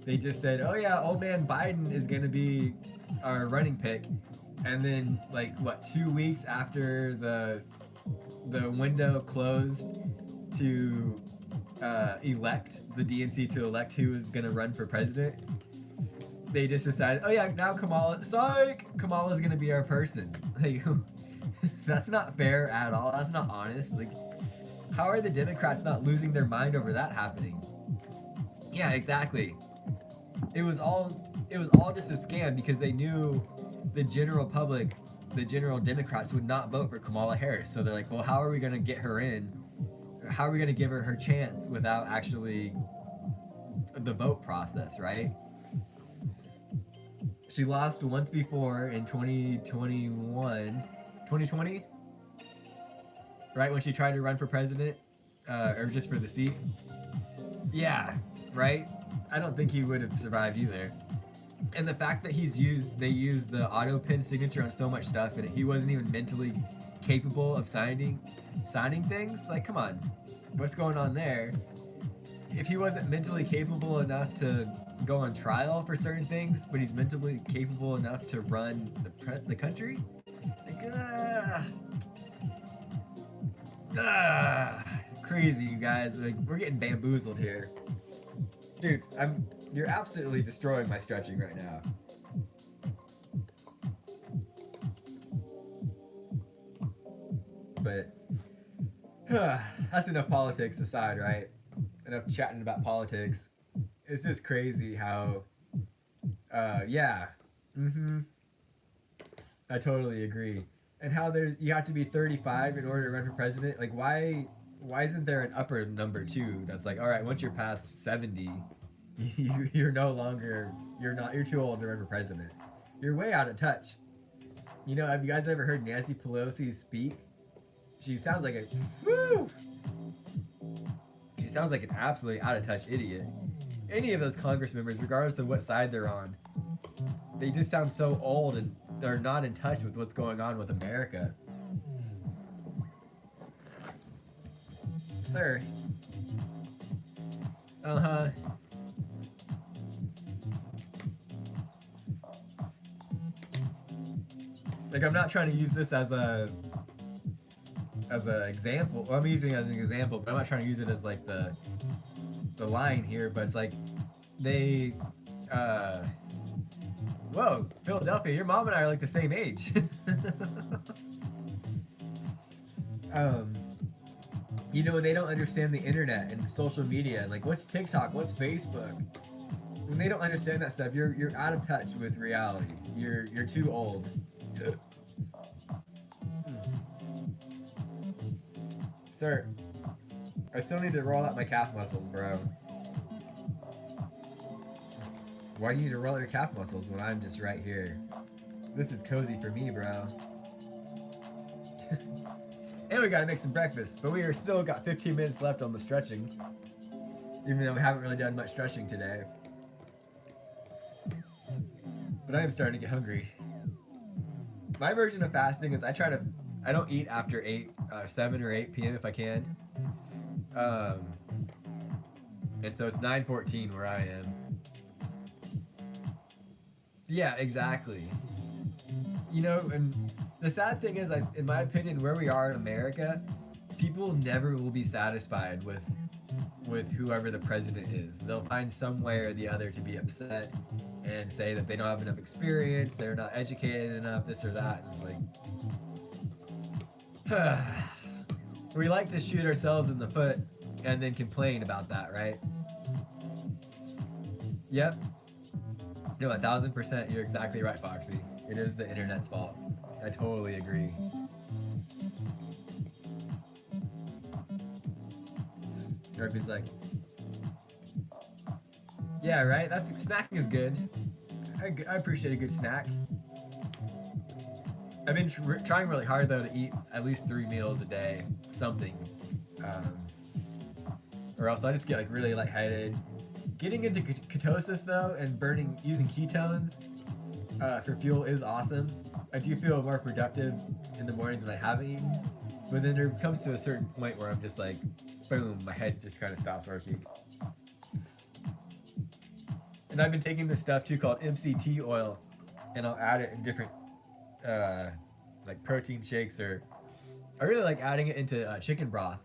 They just said, oh yeah, old man Biden is going to be our running pick. And then 2 weeks after the window closed to elect the DNC to elect who was going to run for president, they just decided, oh yeah, now Kamala's going to be our person. That's not fair at all. That's not honest. How are the Democrats not losing their mind over that happening? Yeah, exactly. It was all just a scam because they knew the general public, the general Democrats would not vote for Kamala Harris. So they're like, well, how are we going to get her in? How are we going to give her chance without actually the vote process, right? She lost once before in 2020, right, when she tried to run for president, or just for the seat. Yeah, right? I don't think he would have survived either. And the fact that they used the auto pin signature on so much stuff and he wasn't even mentally capable of signing things, come on, what's going on there? if he wasn't mentally capable enough to go on trial for certain things, but he's mentally capable enough to run the country, like, crazy, you guys. Like, we're getting bamboozled here, dude. You're absolutely destroying my stretching right now. But that's enough politics aside, right? Enough chatting about politics. It's just crazy how, yeah, I totally agree. And how you have to be 35 in order to run for president. Like, why isn't there an upper number too? That's like, all right, once you're past 70, you're no longer, you're too old to run for president. You're way out of touch. You know, have you guys ever heard Nancy Pelosi speak? She sounds like she sounds like an absolutely out of touch idiot. Any of those Congress members, regardless of what side they're on, they just sound so old and they're not in touch with what's going on with America. Sir. Uh-huh. Like, I'm not trying to use this as an example. Well, I'm using it as an example, but I'm not trying to use it as like the line here. But it's like they, whoa, Philadelphia, your mom and I are like the same age. You know, when they don't understand the internet and social media, like what's TikTok, what's Facebook. When they don't understand that stuff, you're out of touch with reality. You're too old. Sir, I still need to roll out my calf muscles, bro. Why do you need to roll out your calf muscles when I'm just right here? This is cozy for me, bro. And we gotta make some breakfast, but we are still got 15 minutes left on the stretching. Even though we haven't really done much stretching today. But I am starting to get hungry. My version of fasting is I don't eat after 7 or 8 p.m. if I can. And so it's 9:14 where I am. Yeah, exactly. You know, and the sad thing is, in my opinion, where we are in America, people never will be satisfied with whoever the president is. They'll find some way or the other to be upset and say that they don't have enough experience, they're not educated enough, this or that. And it's like, we like to shoot ourselves in the foot and then complain about that, right? Yep. No, 1000%, you're exactly right, Foxy. It is the internet's fault. I totally agree. Ruby's like, yeah, right? Snacking is good. I appreciate a good snack. I've been trying really hard though to eat at least 3 meals a day, something, or else I just get like really lightheaded. Getting into ketosis though and using ketones for fuel is awesome. I do feel more productive in the mornings when I haven't eaten, but then there comes to a certain point where I'm just like, boom, my head just kind of stops working. And I've been taking this stuff too called MCT oil, and I'll add it in different like protein shakes, or I really like adding it into chicken broth.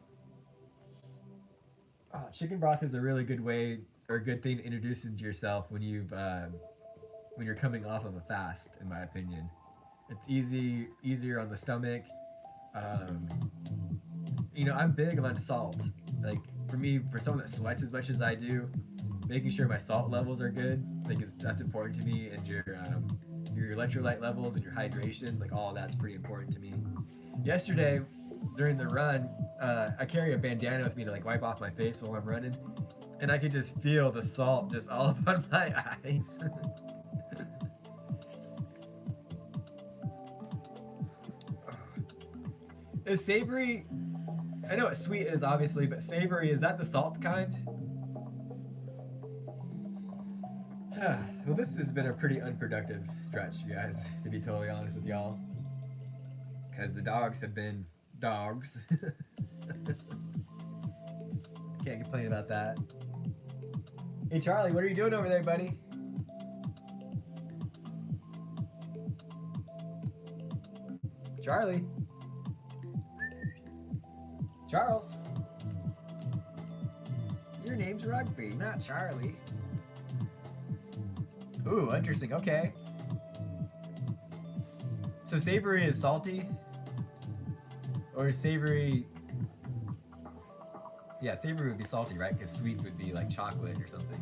Chicken broth is a really good way or a good thing to introduce into yourself when you're coming off of a fast, in my opinion. It's easier on the stomach. You know, I'm big on salt. Like for me, for someone that sweats as much as I do, making sure my salt levels are good, like that's important to me, and your electrolyte levels and your hydration, like all of that's pretty important to me. Yesterday, during the run, I carry a bandana with me to like wipe off my face while I'm running, and I could just feel the salt just all up on my eyes. Is savory, I know what sweet is obviously, but savory, is that the salt kind? Well, this has been a pretty unproductive stretch, you guys, to be totally honest with y'all. Because the dogs have been dogs. Can't complain about that. Hey Charlie, what are you doing over there, buddy? Charlie? Charles? Your name's Rugby, not Charlie. Ooh, interesting, okay. So savory is salty? Or savory... Yeah, savory would be salty, right? Because sweets would be like chocolate or something.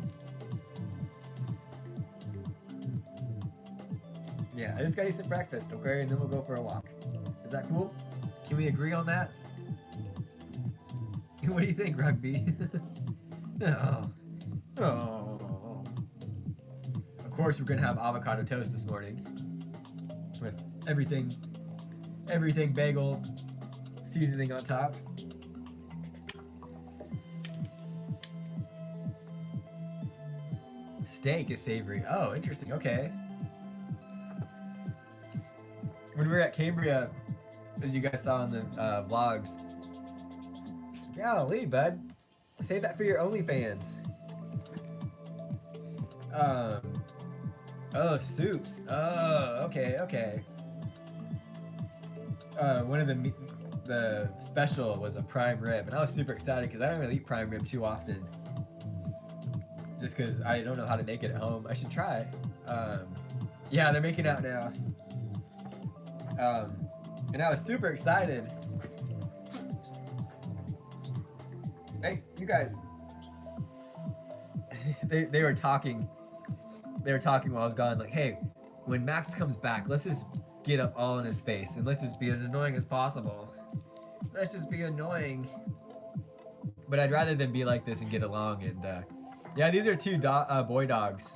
Yeah, I just gotta eat some breakfast, okay? And then we'll go for a walk. Is that cool? Can we agree on that? What do you think, Rugby? Oh. Oh. Of course, we're gonna have avocado toast this morning. With everything bagel seasoning on top. Steak is savory. Oh, interesting. Okay. When we were at Cambria, as you guys saw in the vlogs, golly, bud, save that for your OnlyFans. Oh, soups. Oh, okay. One of the special was a prime rib, and I was super excited because I don't really eat prime rib too often. Just because I don't know how to make it at home. I should try. Yeah, they're making out now. And I was super excited. Hey, you guys. They were talking. They were talking while I was gone. Like, hey, when Max comes back, let's just get up all in his face and let's just be as annoying as possible. Let's just be annoying. But I'd rather than be like this and get along. And yeah, these are two boy dogs.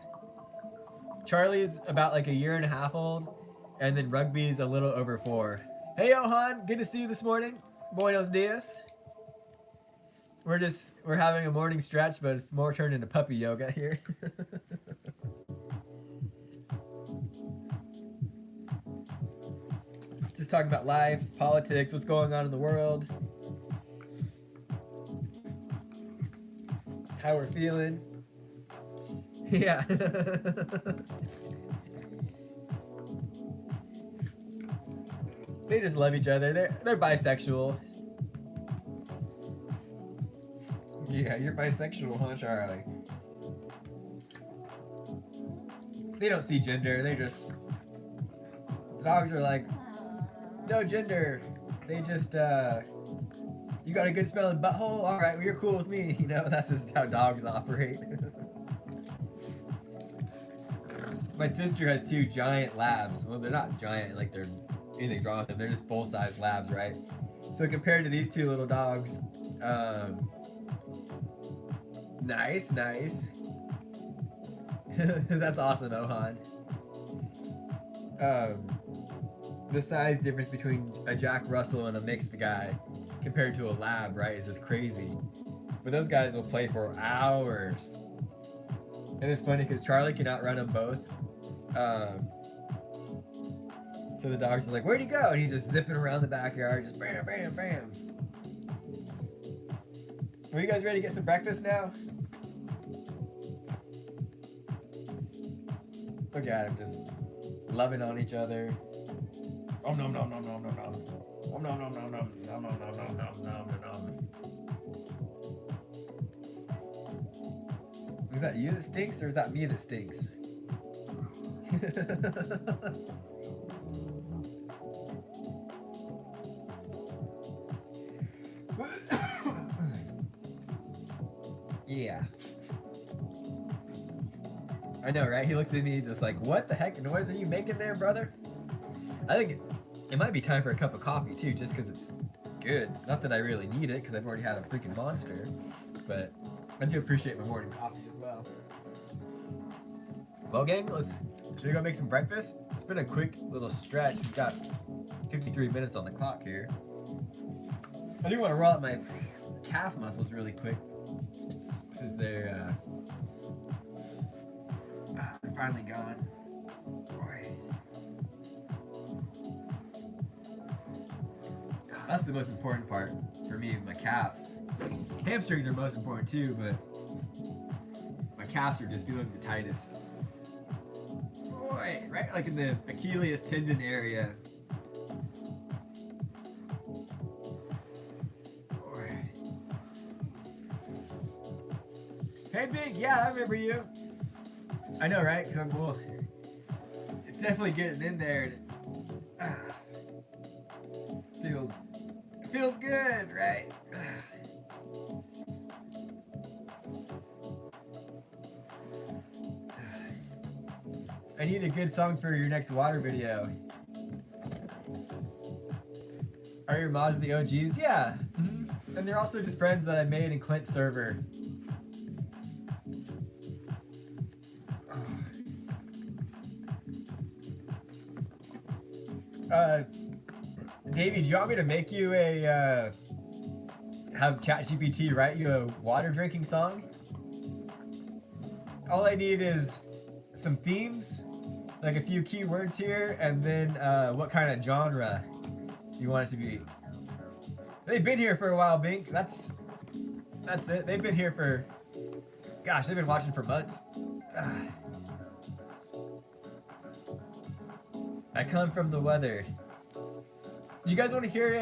Charlie's about like 1.5 years old, and then Rugby's a little over 4. Hey, Johan, good to see you this morning. Buenos dias. We're having a morning stretch, but it's more turned into puppy yoga here. Just talking about life, politics, what's going on in the world, how we're feeling. Yeah. They just love each other. They're bisexual. Yeah, you're bisexual, huh, Charlie? They don't see gender. They just... Dogs are like, no gender. They just, you got a good smelling butthole? Alright, well, you're cool with me. You know, that's just how dogs operate. My sister has 2 giant labs. Well, they're not giant, like they're anything's wrong with them. They're just full-size labs, right? So compared to these 2 little dogs, nice. That's awesome, Ohan. The size difference between a Jack Russell and a mixed guy compared to a lab, right, is just crazy. But those guys will play for hours. And it's funny because Charlie can outrun them both. So the dogs are like, where'd he go? And he's just zipping around the backyard, just bam, bam, bam. Are you guys ready to get some breakfast now? Look at them just loving on each other. Oh, nom nom nom nom nom nom. Oh, nom nom nom nom nom nom nom nom nom nom nom. Is that you that stinks, or is that me that stinks? Yeah. I know, right? He looks at me just like, what the heck noise are you making there, brother? I think it might be time for a cup of coffee too, just because it's good. Not that I really need it, because I've already had a freaking monster, but I do appreciate my morning coffee as well. Well, gang, should we go make some breakfast? It's been a quick little stretch. We've got 53 minutes on the clock here. I do want to roll out my calf muscles really quick, since they're finally gone. Boy. That's the most important part for me, my calves. Hamstrings are most important too, but my calves are just feeling the tightest. Boy, right like in the Achilles tendon area. Boy. Hey, Big, yeah, I remember you. I know, right? Because I'm cool. It's definitely getting in there. Feels good, right? I need a good song for your next water video. Are your mods the OGs? Yeah. Mm-hmm. And they're also just friends that I made in Clint's server. Davey, do you want me to make you a, have ChatGPT write you a water drinking song? All I need is some themes, like a few keywords here, and then what kind of genre you want it to be. They've been here for a while, Bink. That's it. They've been here for, gosh, they've been watching for months. I come from the weather. You guys want to hear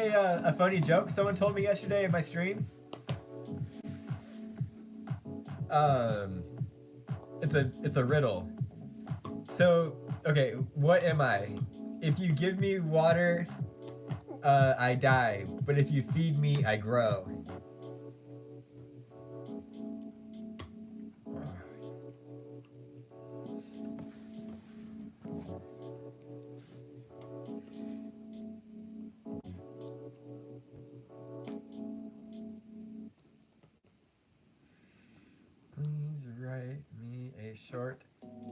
a funny joke someone told me yesterday in my stream? It's a riddle. So, okay, what am I? If you give me water, I die. But if you feed me, I grow. Please write me a short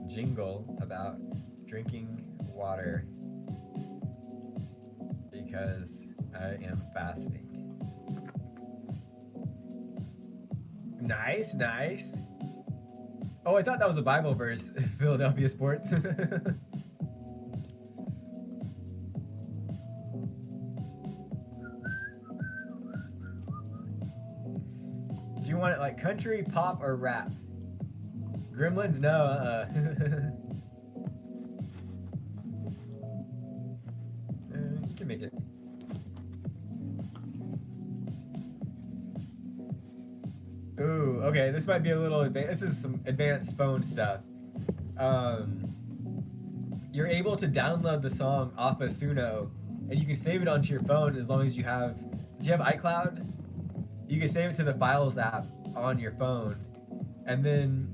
jingle about drinking water because I am fasting. Nice, nice. Oh, I thought that was a Bible verse. Philadelphia sports. Do you want it like country, pop, or rap? Gremlins? No, you can make it. Ooh, okay, this might be a little advanced. This is some advanced phone stuff. You're able to download the song off of Suno, and you can save it onto your phone as long as you have... Do you have iCloud? You can save it to the Files app on your phone, and then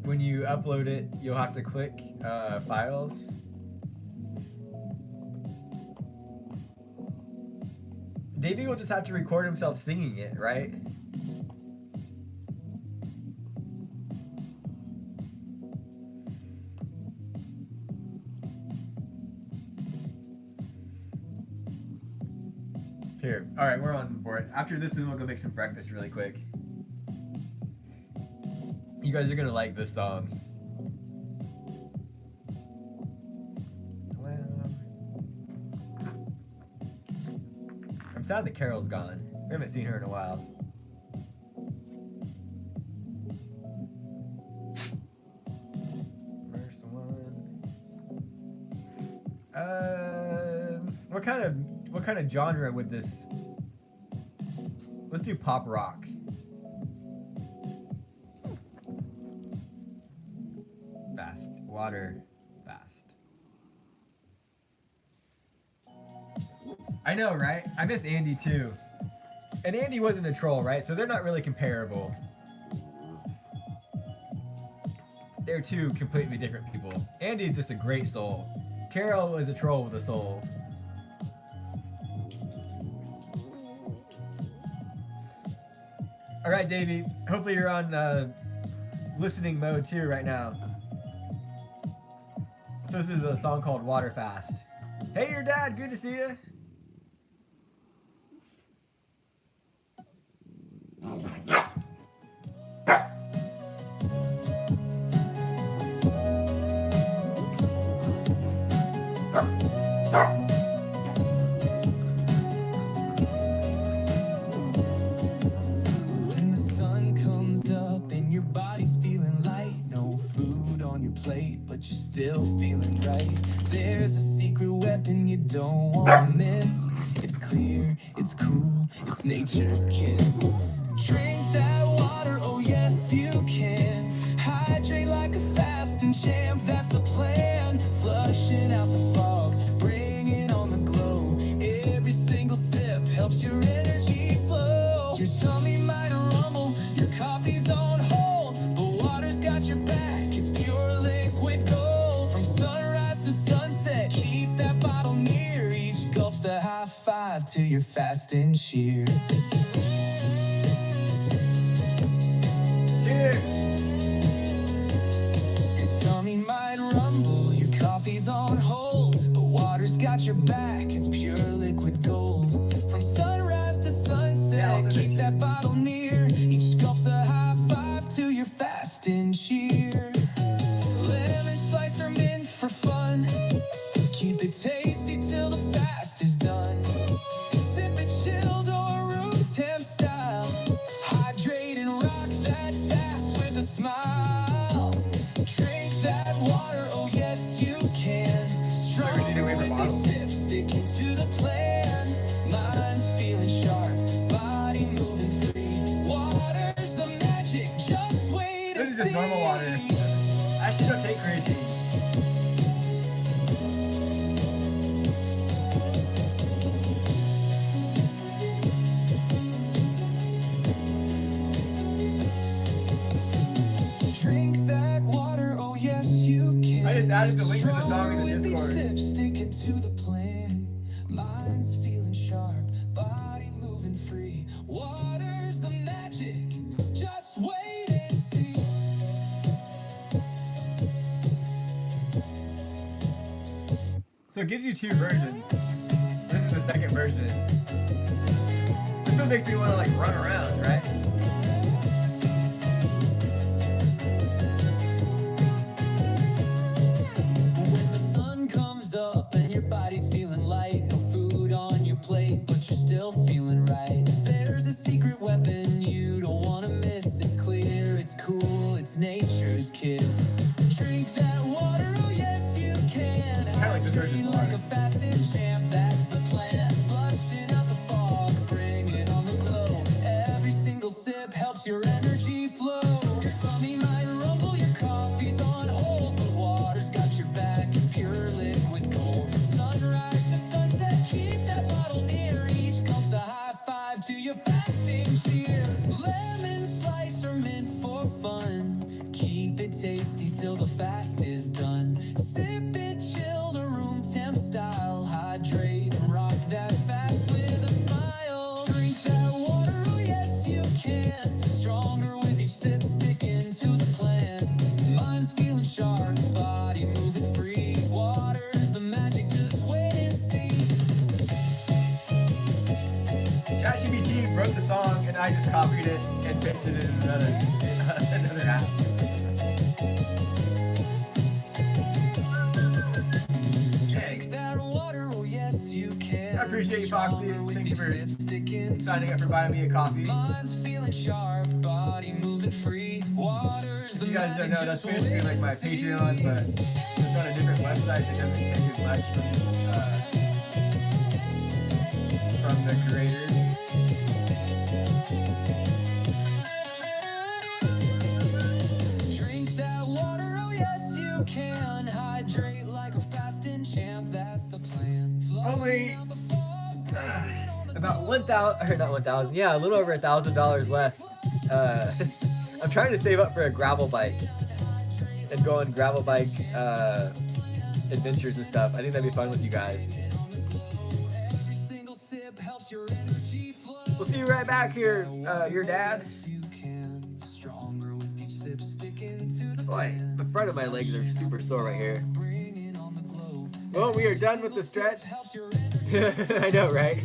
when you upload it, you'll have to click Files. Davey will just have to record himself singing it, right? Here, all right, we're on board. After this, then we'll go make some breakfast really quick. You guys are gonna like this song. Well, I'm sad that Carol's gone. We haven't seen her in a while. Verse 1. What kind of genre would this? Let's do pop rock. Fast. Water. Fast. I know, right? I miss Andy too. And Andy wasn't a troll, right? So they're not really comparable. They're two completely different people. Andy's just a great soul. Carol is a troll with a soul. All right, Davey. Hopefully you're on listening mode too right now. So this is a song called Water Fast. Hey, your dad. Good to see you. When the sun comes up and your body's feeling light, plate, but you're still feeling right. There's a secret weapon you don't wanna miss. It's clear, it's cool, it's nature's kiss. Drink that water, oh yes you can. Hydrate like a fasting champ, that's the plan. Flushing out the fog, bringing on the glow. Every single sip helps your energy flow. Your tummy might rumble, your coffee's on hold, but water's got your back, it's pure liquid gold. From sunrise to sunset, keep that bottle near. Each gulp's a high five to your fasting cheer. Cheers! Your tummy might rumble, your coffee's on hold, but water's got your back, it's pure liquid gold. From sunrise to sunset, keep that bottle near. Each gulp's a high five to your fasting cheer. Lemon slice or mint for fun, keep it tasty till the fast is done. Sip it chilled or room temp style. Hydrate and rock that fast with a smile. Drink that water, oh yes you can. Stronger with each sip, sticking to the plan. Mind's feeling sharp, body moving free. Water's the magic, just wait and see. This is just normal water. I actually don't take creatine. Drink that water, oh yes you can. I just added the link to the song in the With each Discord. sip, sticking to the plan. Mind's feeling sharp, body moving free. Water's the magic, just wait and see. So it gives you two versions. This is the second version. This one makes me want to like run around, right? When the sun comes up and your body's feeling light, no food on your plate, but you're still feeling right. There's a secret weapon you don't want to miss. It's clear, it's cool, it's nature's kiss. Drink that water, oh yes you can. Kinda like this version Hydrate of like water. a fasting champ, that's the plan. Flushing out the fog, bringing on the glow. Every single sip helps your energy flow. Your tummy might rumble, your coffee's on hold, but water's got your back, it's pure liquid gold. From sunrise to sunset, keep that bottle near. Each gulp's a high five to your fasting cheer. Lemon slice or mint for fun, keep it tasty till the fast is done. Sip it chilled or room temp style. Hydrate and rock that fast with a smile. Drink that water, oh yes you can. Stronger with each sip, sticking to the plan. Mind's feeling sharp, body moving free. Water's the magic, just wait and see. ChatGPT wrote the song and I just copied it and pasted it in another app. Drink that water, oh yes you can. I appreciate you, Foxy. Stronger with Thank you each for sip, sticking to signing up the for buying me a coffee. Mind's feeling sharp, body moving free. Water's If the you guys don't know, that's magic, just basically wait like my and see. Patreon, but it's on a different website that doesn't take as much from the creators. Drink that water, oh yes you can. Hydrate like a fasting champ, that's the plan. Only Flushing out the fog, bringing on the about 1,000, or not 1,000, yeah, a little over $1,000 left. I'm trying to save up for a gravel bike and go on gravel bike adventures and stuff. I think that'd be fun with you guys. every single sip helps your energy flow. We'll see you right back here, your dad. You can. Stronger with each sip, sticking to the Boy, plan. the front of my legs are super sore right here. Bringing on the glow. Well, we are done with the stretch. Helps your energy. I know, right?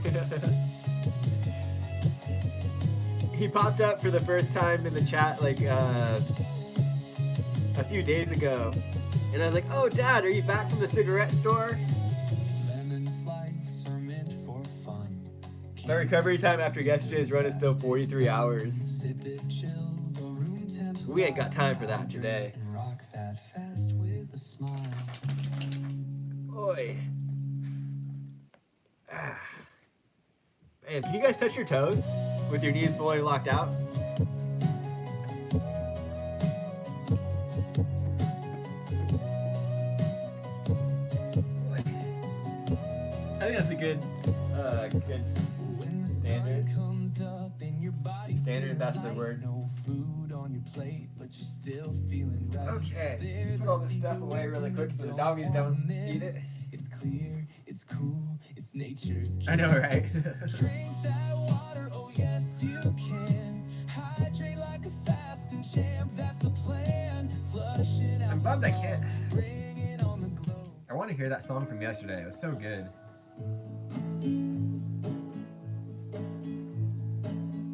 He popped up for the first time in the chat like a few days ago. And I was like, oh, Dad, are you back from the cigarette store? Lemon slice or mint for fun. My recovery time after yesterday's run is still 43 hours. Sip it chilled or room temp We ain't got time for that today. and rock that fast with boy. Man, can you guys touch your toes with your knees fully locked out? I think that's a good standard. Standard, that's the word. Okay, let's put all this stuff away really quick so the doggies don't eat it. It's clear, it's cool, it's nature's. I know, right? Drink that water, oh yes you can. Hydrate like a fasting champ, that's the plan. Flushing out. I'm bummed I can't. Bring it on the glow. I want to hear that song from yesterday. It was so good.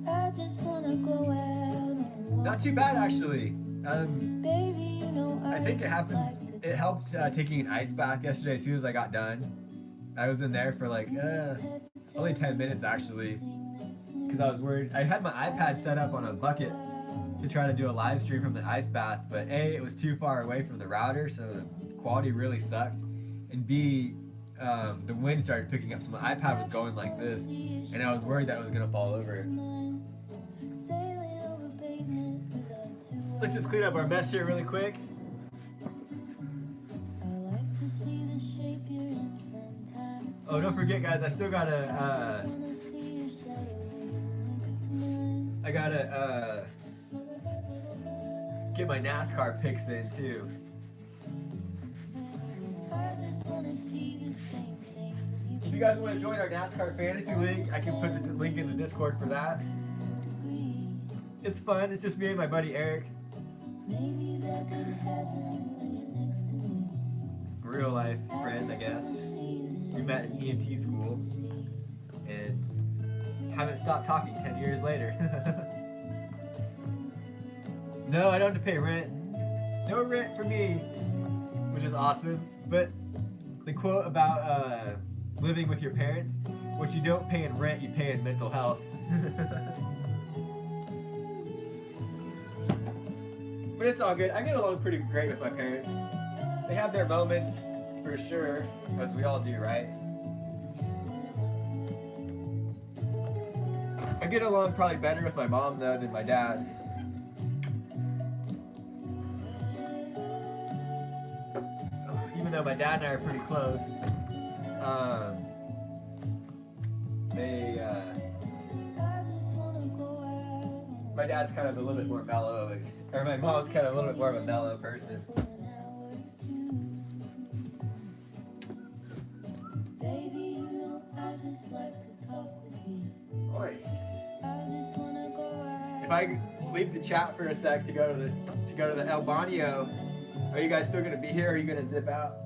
I just wanna go out and Not too bad actually. baby, you know I think it happened. It helped taking an ice bath yesterday. As soon as I got done, I was in there for like only 10 minutes actually, because I was worried. I had my iPad set up on a bucket to try to do a live stream from the ice bath, but A, it was too far away from the router, so the quality really sucked, and B, the wind started picking up, so my iPad was going like this, and I was worried that it was gonna fall over. Let's just clean up our mess here really quick. Oh, don't forget, guys, I still gotta, get my NASCAR picks in, too. If you guys want to join our NASCAR Fantasy League, I can put the link in the Discord for that. It's fun. It's just me and my buddy Eric. Real life friends, I guess. We met in EMT school and haven't stopped talking 10 years later. No, I don't have to pay rent. No rent for me, which is awesome. But the quote about living with your parents, what you don't pay in rent, you pay in mental health. But it's all good. I get along pretty great with my parents. They have their moments, for sure, as we all do, right? I get along probably better with my mom, though, than my dad. Even though my dad and I are pretty close, my dad's kind of a little bit more mellow, or my mom's kind of a little bit more of a mellow person. Oi. If I leave the chat for a sec to go to the El Baño, are you guys still gonna be here, or are you gonna dip out?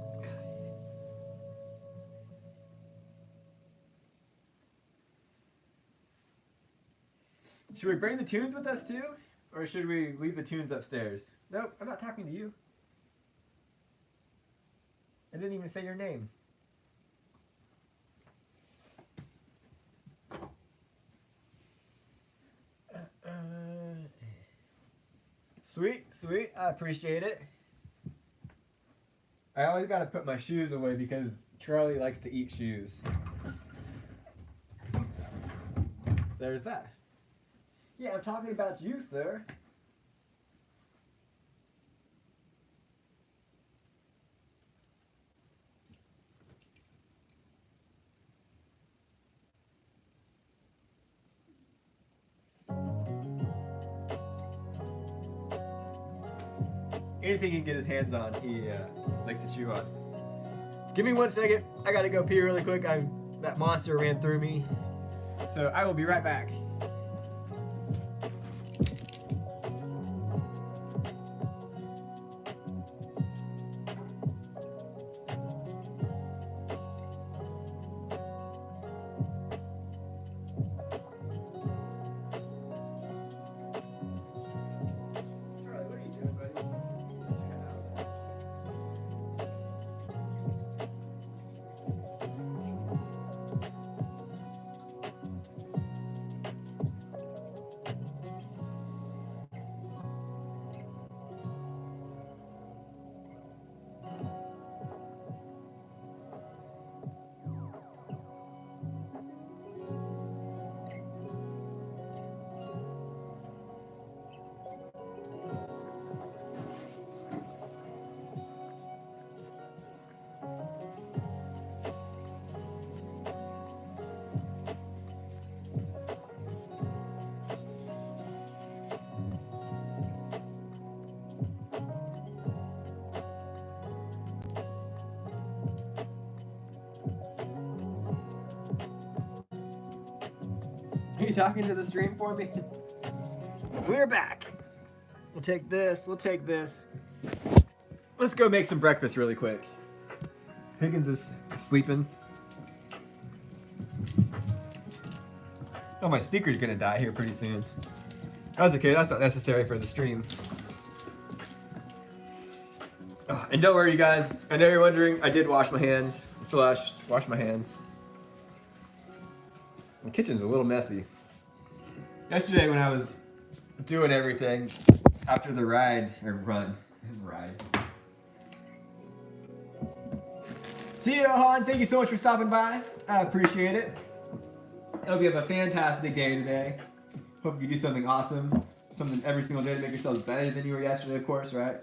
Should we bring the tunes with us too? Or should we leave the tunes upstairs? Nope, I'm not talking to you. I didn't even say your name. Sweet, sweet, I appreciate it. I always gotta put my shoes away because Charlie likes to eat shoes. So there's that. Yeah, I'm talking about you, sir. Anything he can get his hands on, he likes to chew on. Give me 1 second. I gotta go pee really quick. That monster ran through me. So I will be right back. Are you talking to the stream for me? We're back. We'll take this. We'll take this. Let's go make some breakfast really quick. Higgins is sleeping. Oh, my speaker's gonna die here pretty soon. That's okay. That's not necessary for the stream. Oh, and don't worry, you guys. I know you're wondering. I did wash my hands. Flushed. Wash my hands. The kitchen's a little messy. Yesterday when I was doing everything after the ride ride. See you, Han. Thank you so much for stopping by. I appreciate it. I hope you have a fantastic day today. Hope you do something awesome. Something every single day to make yourselves better than you were yesterday, of course, right?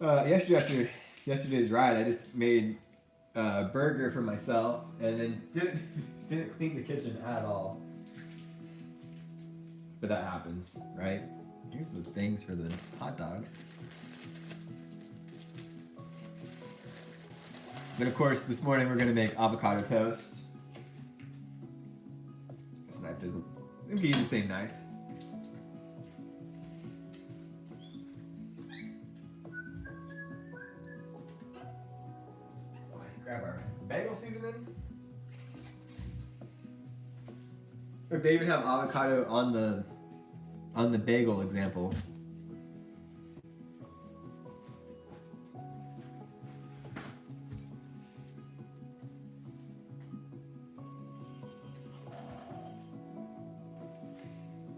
Yesterday after yesterday's ride, I just made a burger for myself and then didn't clean the kitchen at all. But that happens, right? Here's the things for the hot dogs. Then of course, this morning we're gonna make avocado toast. This knife doesn't, we can use the same knife. Grab our bagel seasoning. Or they even have avocado on the bagel example.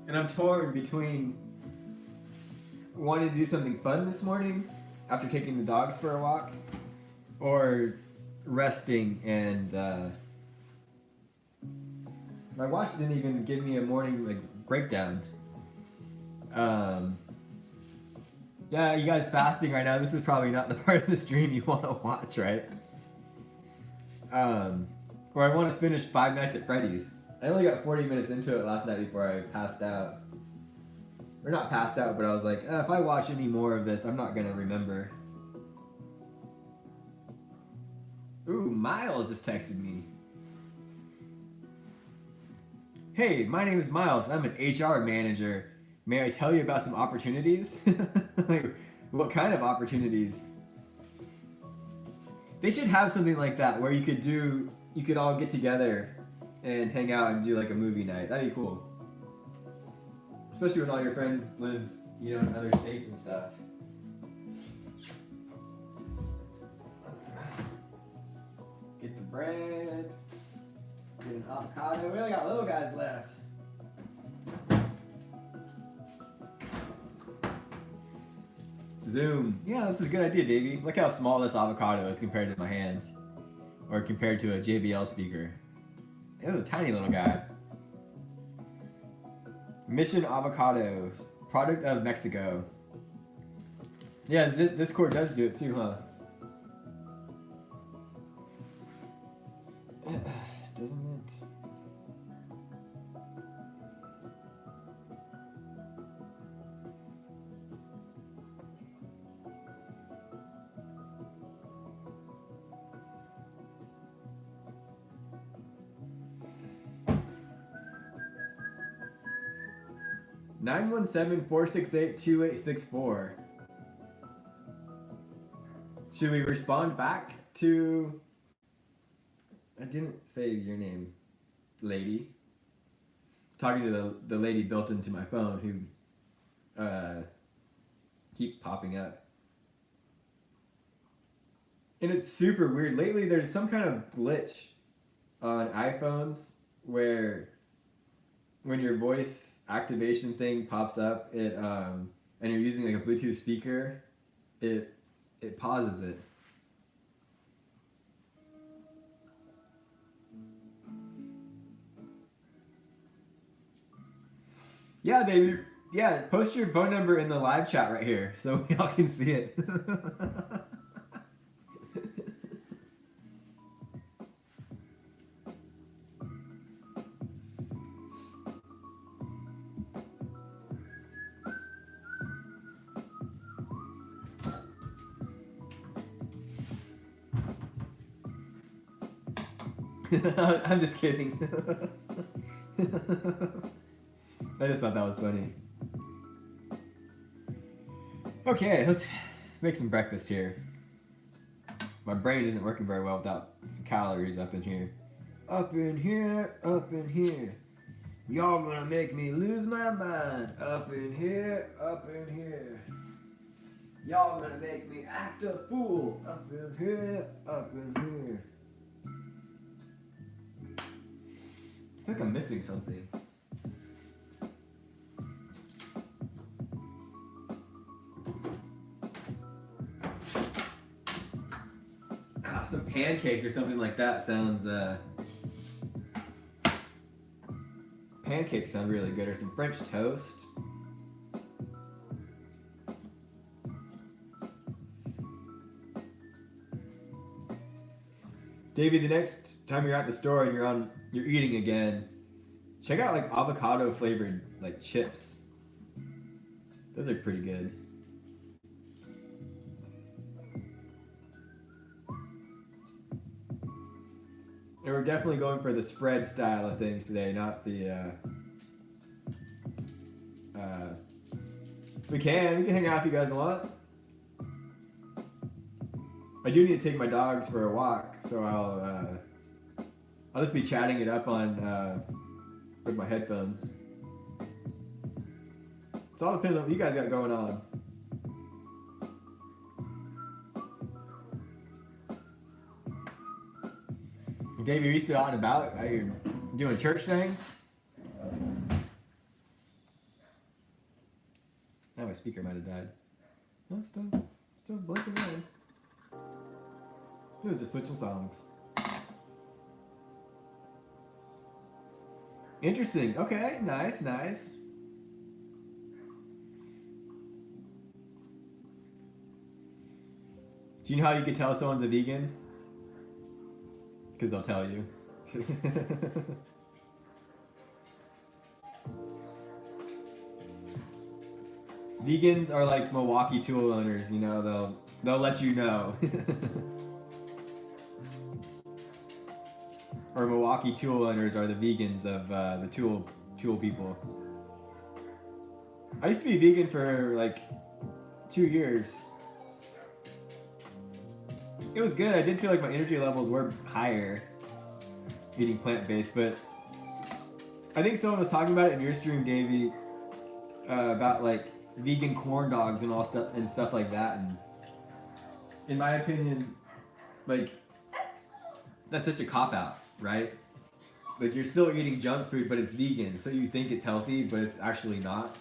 And I'm torn between wanting to do something fun this morning after taking the dogs for a walk, or resting and my watch didn't even give me a morning breakdown. Yeah, you guys fasting right now. This is probably not the part of the stream you want to watch, right? Or I want to finish Five Nights at Freddy's. I only got 40 minutes into it last night before I passed out. Or not passed out, but I was like, if I watch any more of this, I'm not gonna remember. Ooh, Miles just texted me. Hey, my name is Miles. I'm an HR manager. May I tell you about some opportunities? Like, what kind of opportunities? They should have something like that where you could all get together and hang out and do like a movie night. That'd be cool. Especially when all your friends live, in other states and stuff. Get the bread. Get an avocado. We only got little guys left. Zoom. Yeah, that's a good idea, Davey. Look how small this avocado is compared to my hand. Or compared to a JBL speaker. It was a tiny little guy. Mission Avocados. Product of Mexico. Yeah, this cord does do it too, huh? Doesn't it? Nine 468-2864. Should we respond back to? I didn't say your name, lady. Talking to the lady built into my phone who keeps popping up. And it's super weird. Lately there's some kind of glitch on iPhones where when your voice activation thing pops up, and you're using like a Bluetooth speaker, it pauses it. Yeah, baby. Yeah, post your phone number in the live chat right here so we all can see it. I'm just kidding. I just thought that was funny. Okay, let's make some breakfast here. My brain isn't working very well without some calories up in here. Up in here, up in here. Y'all gonna make me lose my mind. Up in here, up in here. Y'all gonna make me act a fool. Up in here, up in here. I think I'm missing something. Some pancakes or something like that sounds, pancakes sound really good, or some French toast. Davey, the next time you're at the store and you're eating again, check out like avocado flavored like chips. Those are pretty good. And we're definitely going for the spread style of things today, not the we can hang out if you guys want. I do need to take my dogs for a walk, so I'll just be chatting it up on with my headphones. It all depends on what you guys got going on. Dave, are you still out and about? Are you doing church things? Now my speaker might have died. No, still blinking on. It was just switching songs. Interesting. Okay, nice. Do you know how you can tell someone's a vegan? Because they'll tell you. Vegans are like Milwaukee tool owners, you know, they'll let you know. Or Milwaukee tool owners are the vegans of the tool people. I used to be vegan for like 2 years. It was good. I did feel like my energy levels were higher eating plant-based, but I think someone was talking about it in your stream, Davey, about like vegan corn dogs and all stuff like that. And in my opinion, like that's such a cop-out, right? Like you're still eating junk food, but it's vegan, so you think it's healthy, but it's actually not.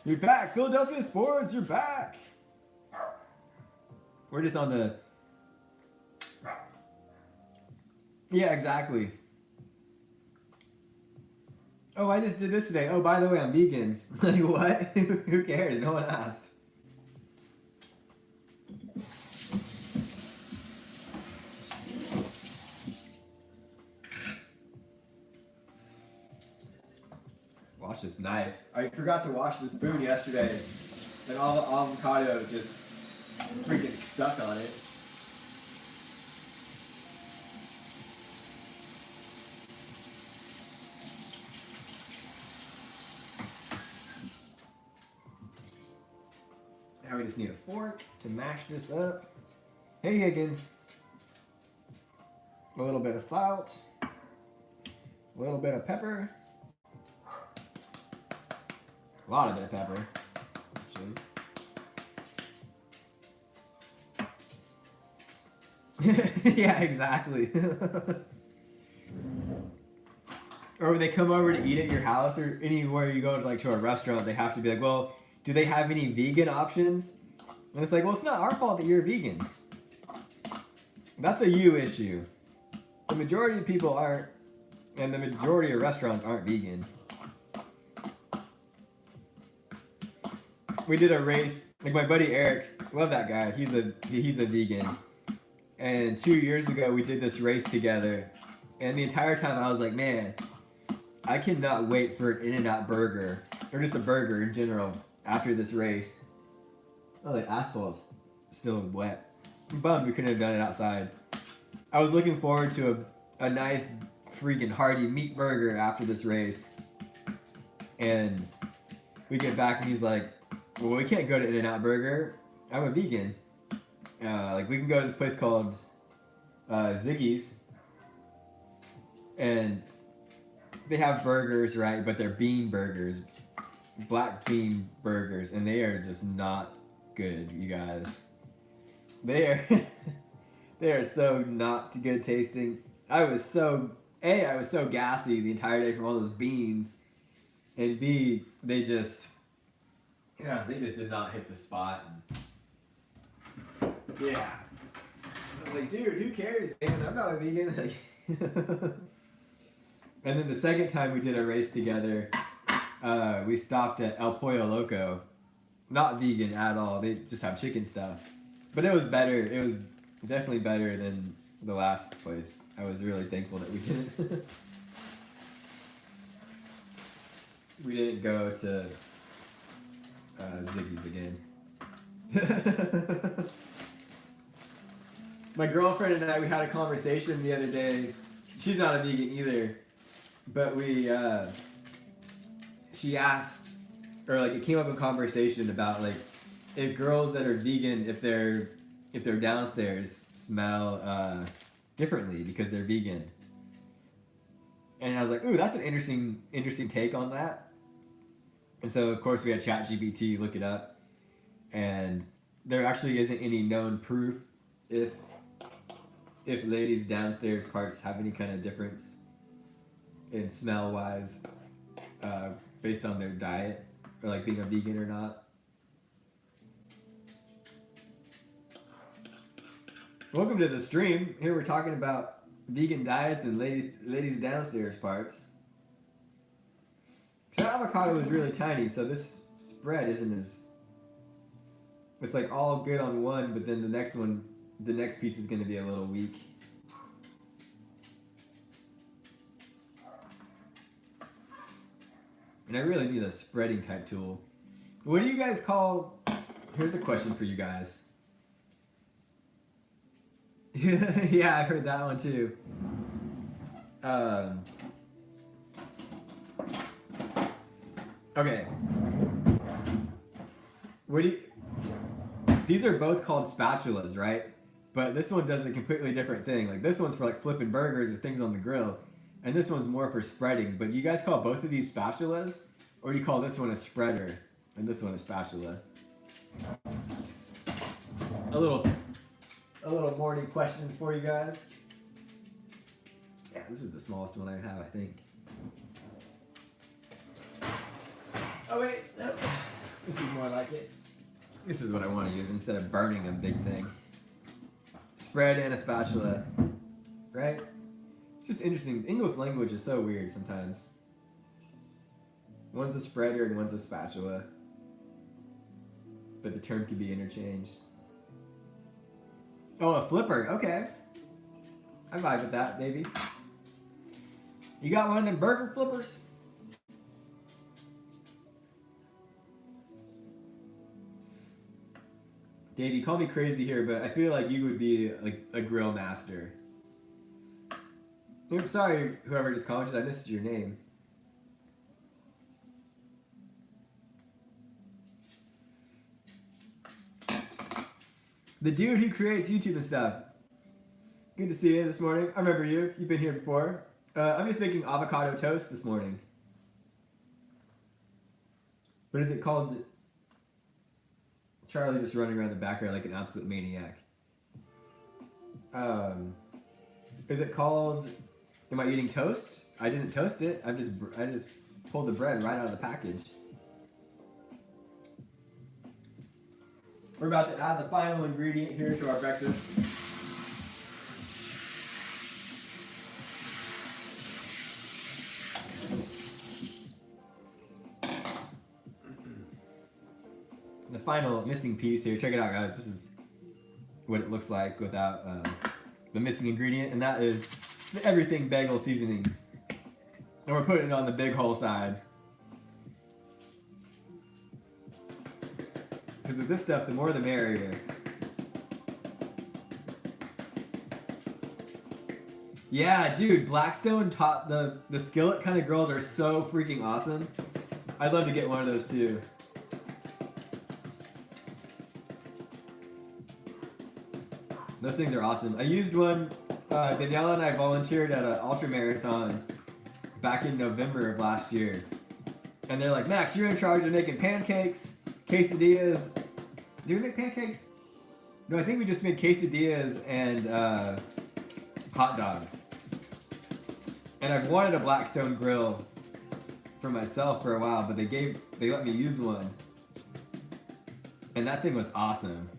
You're back, Philadelphia Sports, you're back. We're just on the... Yeah, exactly. Oh, I just did this today. Oh, by the way, I'm vegan. Like, what? Who cares? No one asked. Wash this knife. I forgot to wash the spoon yesterday, and all the avocado just freaking stuck on it. Now we just need a fork to mash this up. Hey Higgins. A little bit of salt. A little bit of pepper. A lot of bit of pepper, actually. Yeah, exactly. Or when they come over to eat at your house or anywhere you go to, like to a restaurant, they have to be like, well, do they have any vegan options? And it's like, well, it's not our fault that you're vegan. That's a you issue. The majority of people aren't, and the majority of restaurants aren't vegan. We did a race, like my buddy Eric, love that guy, he's a vegan. And 2 years ago we did this race together, and the entire time I was like, man, I cannot wait for an In-N-Out burger, or just a burger in general, after this race. Oh, the asphalt's still wet. I'm bummed we couldn't have done it outside. I was looking forward to a nice freaking hearty meat burger after this race. And we get back and he's like, well, we can't go to In-N-Out Burger. I'm a vegan. Like, we can go to this place called Ziggy's. And they have burgers, right? But they're bean burgers. Black bean burgers. And they are just not good, you guys. They are... they are so not good tasting. I was so gassy the entire day from all those beans. And B, they just did not hit the spot. Yeah. I was like, dude, who cares, man? I'm not a vegan. And then the second time we did a race together, we stopped at El Pollo Loco. Not vegan at all. They just have chicken stuff. But it was better. It was definitely better than the last place. I was really thankful that we didn't. We didn't go to Ziggy's again. My girlfriend and I, we had a conversation the other day. She's not a vegan either, but she asked, or like it came up in conversation about like if girls that are vegan, if their downstairs smell differently because they're vegan. And I was like, ooh, that's an interesting take on that. And so, of course, we had ChatGPT look it up. And there actually isn't any known proof if ladies' downstairs parts have any kind of difference in smell-wise based on their diet or like being a vegan or not. Welcome to the stream. Here we're talking about vegan diets and ladies' downstairs parts. That avocado is really tiny, so this spread isn't as... It's like all good on one, but then the next piece is going to be a little weak. And I really need a spreading type tool. What do you guys call... Here's a question for you guys. Yeah, I've heard that one too. Okay. These are both called spatulas, right? But this one does a completely different thing. Like this one's for like flipping burgers or things on the grill. And this one's more for spreading. But do you guys call both of these spatulas? Or do you call this one a spreader and this one a spatula? A little morning questions for you guys. Yeah, this is the smallest one I have, I think. Oh wait, no. This is more like it. This is what I want to use instead of burning a big thing. Spread and a spatula, right? It's just interesting. English language is so weird sometimes. One's a spreader and one's a spatula, but the term can be interchanged. Oh, a flipper. Okay. I vibe with that, baby. You got one of them burger flippers? Dave, you call me crazy here, but I feel like you would be like a grill master. I'm sorry, whoever just commented, I missed your name. The dude who creates YouTube and stuff. Good to see you this morning. I remember you. You've been here before. I'm just making avocado toast this morning. What is it called? Charlie's just running around the background like an absolute maniac. Is it called... Am I eating toast? I didn't toast it. I just pulled the bread right out of the package. We're about to add the final ingredient here to our breakfast. The final missing piece here. Check it out, guys. This is what it looks like without the missing ingredient, and that is the everything bagel seasoning. And we're putting it on the big hole side. Because with this stuff, the more the merrier. Yeah, dude, Blackstone taught the skillet kind of girls are so freaking awesome. I'd love to get one of those too. Those things are awesome. I used one. Daniela and I volunteered at an ultra marathon back in November of last year, and they're like, "Max, you're in charge of making pancakes, quesadillas." Did we make pancakes? No, I think we just made quesadillas and hot dogs. And I've wanted a Blackstone grill for myself for a while, but they let me use one, and that thing was awesome.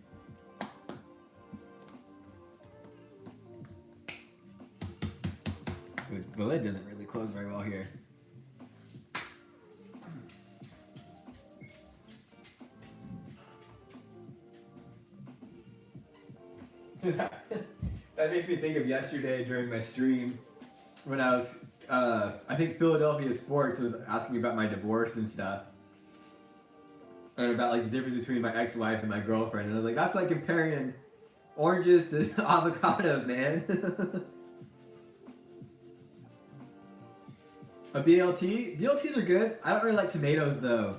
The lid doesn't really close very well here. That makes me think of yesterday during my stream when I was, I think Philadelphia Sports was asking me about my divorce and stuff. And about like the difference between my ex-wife and my girlfriend. And I was like, that's like comparing oranges to avocados, man. A BLT? BLTs are good. I don't really like tomatoes though.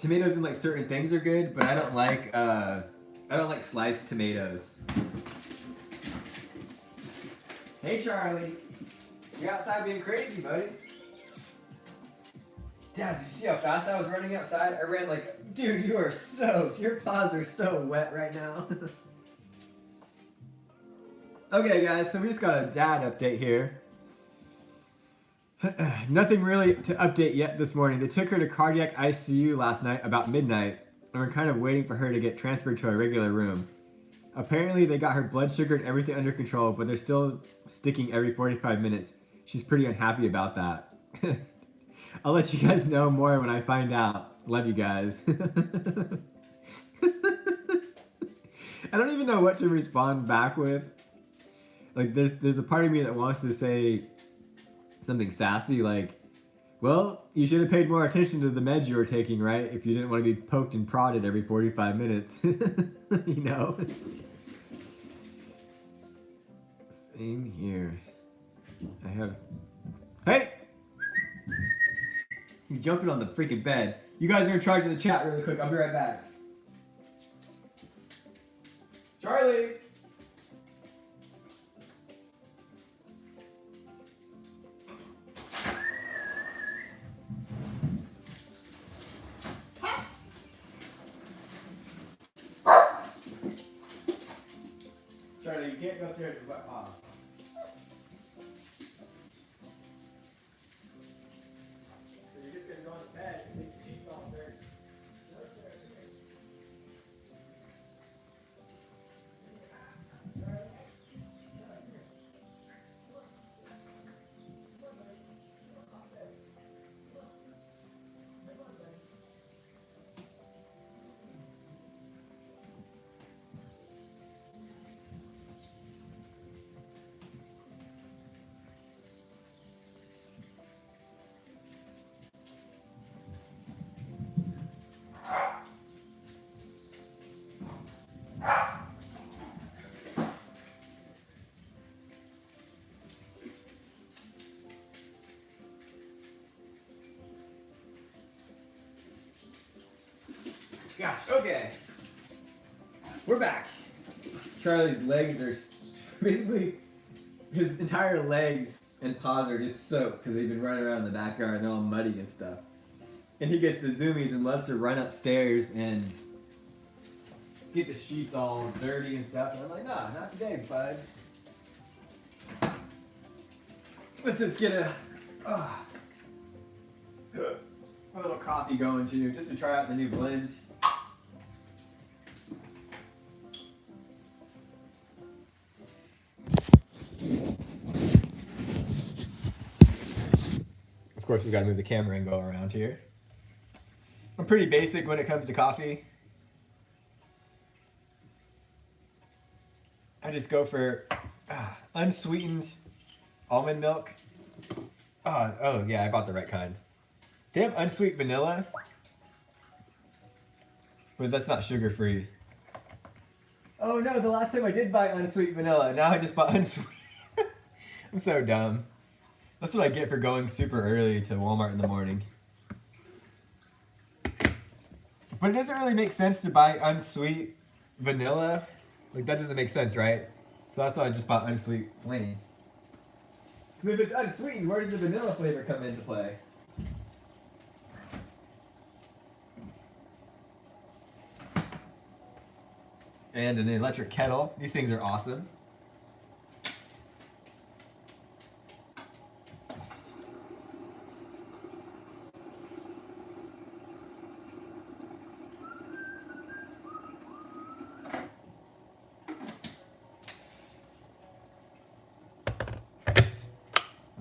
Tomatoes in like certain things are good, but I don't like sliced tomatoes. Hey Charlie, you're outside being crazy, buddy. Dad, did you see how fast I was running outside? I ran like, dude, you are soaked. Your paws are so wet right now. Okay guys, so we just got a dad update here. Nothing really to update yet this morning. They took her to cardiac ICU last night about midnight, and we're kind of waiting for her to get transferred to a regular room. Apparently they got her blood sugar and everything under control, but they're still sticking every 45 minutes. She's pretty unhappy about that. I'll let you guys know more when I find out. Love you guys. I don't even know what to respond back with. Like there's a part of me that wants to say something sassy like, well, you should have paid more attention to the meds you were taking, right? If you didn't want to be poked and prodded every 45 minutes. You know? Same here. I have... Hey! He's jumping on the freaking bed. You guys are in charge of the chat really quick. I'll be right back. Charlie! Charlie, you can't go upstairs with wet paws. You're just gonna go on the bed and make your feet all dirty. Go upstairs, okay? Gosh, okay. We're back. Charlie's legs are basically, his entire legs and paws are just soaked because they've been running around in the backyard and they're all muddy and stuff. And he gets the zoomies and loves to run upstairs and get the sheets all dirty and stuff. And I'm like, nah, not today, bud. Let's just get a little coffee going too, just to try out the new blend. Of course, we got to move the camera and go around here. I'm pretty basic when it comes to coffee. I just go for unsweetened almond milk. Oh yeah, I bought the right kind. They have unsweet vanilla, but that's not sugar free. Oh no, the last time I did buy unsweet vanilla. Now I just bought unsweet. I'm so dumb. That's what I get for going super early to Walmart in the morning. But it doesn't really make sense to buy unsweet vanilla. Like, that doesn't make sense, right? So that's why I just bought unsweet plain. Because if it's unsweetened, where does the vanilla flavor come into play? And an electric kettle. These things are awesome.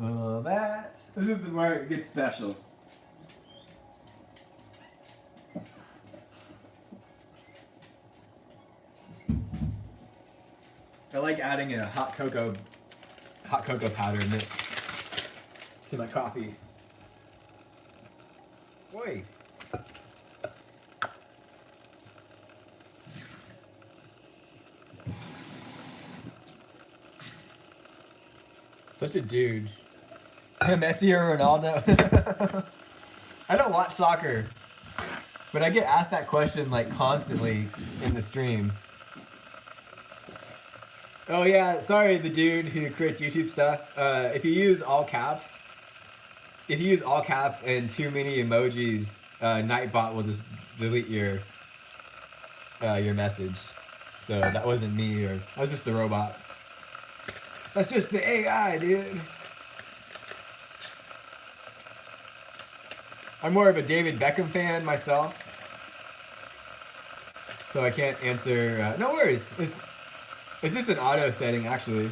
Oh, that. This is where it gets special. I like adding a hot cocoa powder mix to my coffee. Boy. Such a dude. Messi or Ronaldo? I don't watch soccer, but I get asked that question like constantly in the stream. Oh yeah, sorry, the dude who creates YouTube stuff. If you use all caps and too many emojis, Nightbot will just delete your message. So that wasn't me, or that was just the robot. That's just the AI, dude. I'm more of a David Beckham fan myself, so I can't answer. No worries. It's just an auto setting, actually.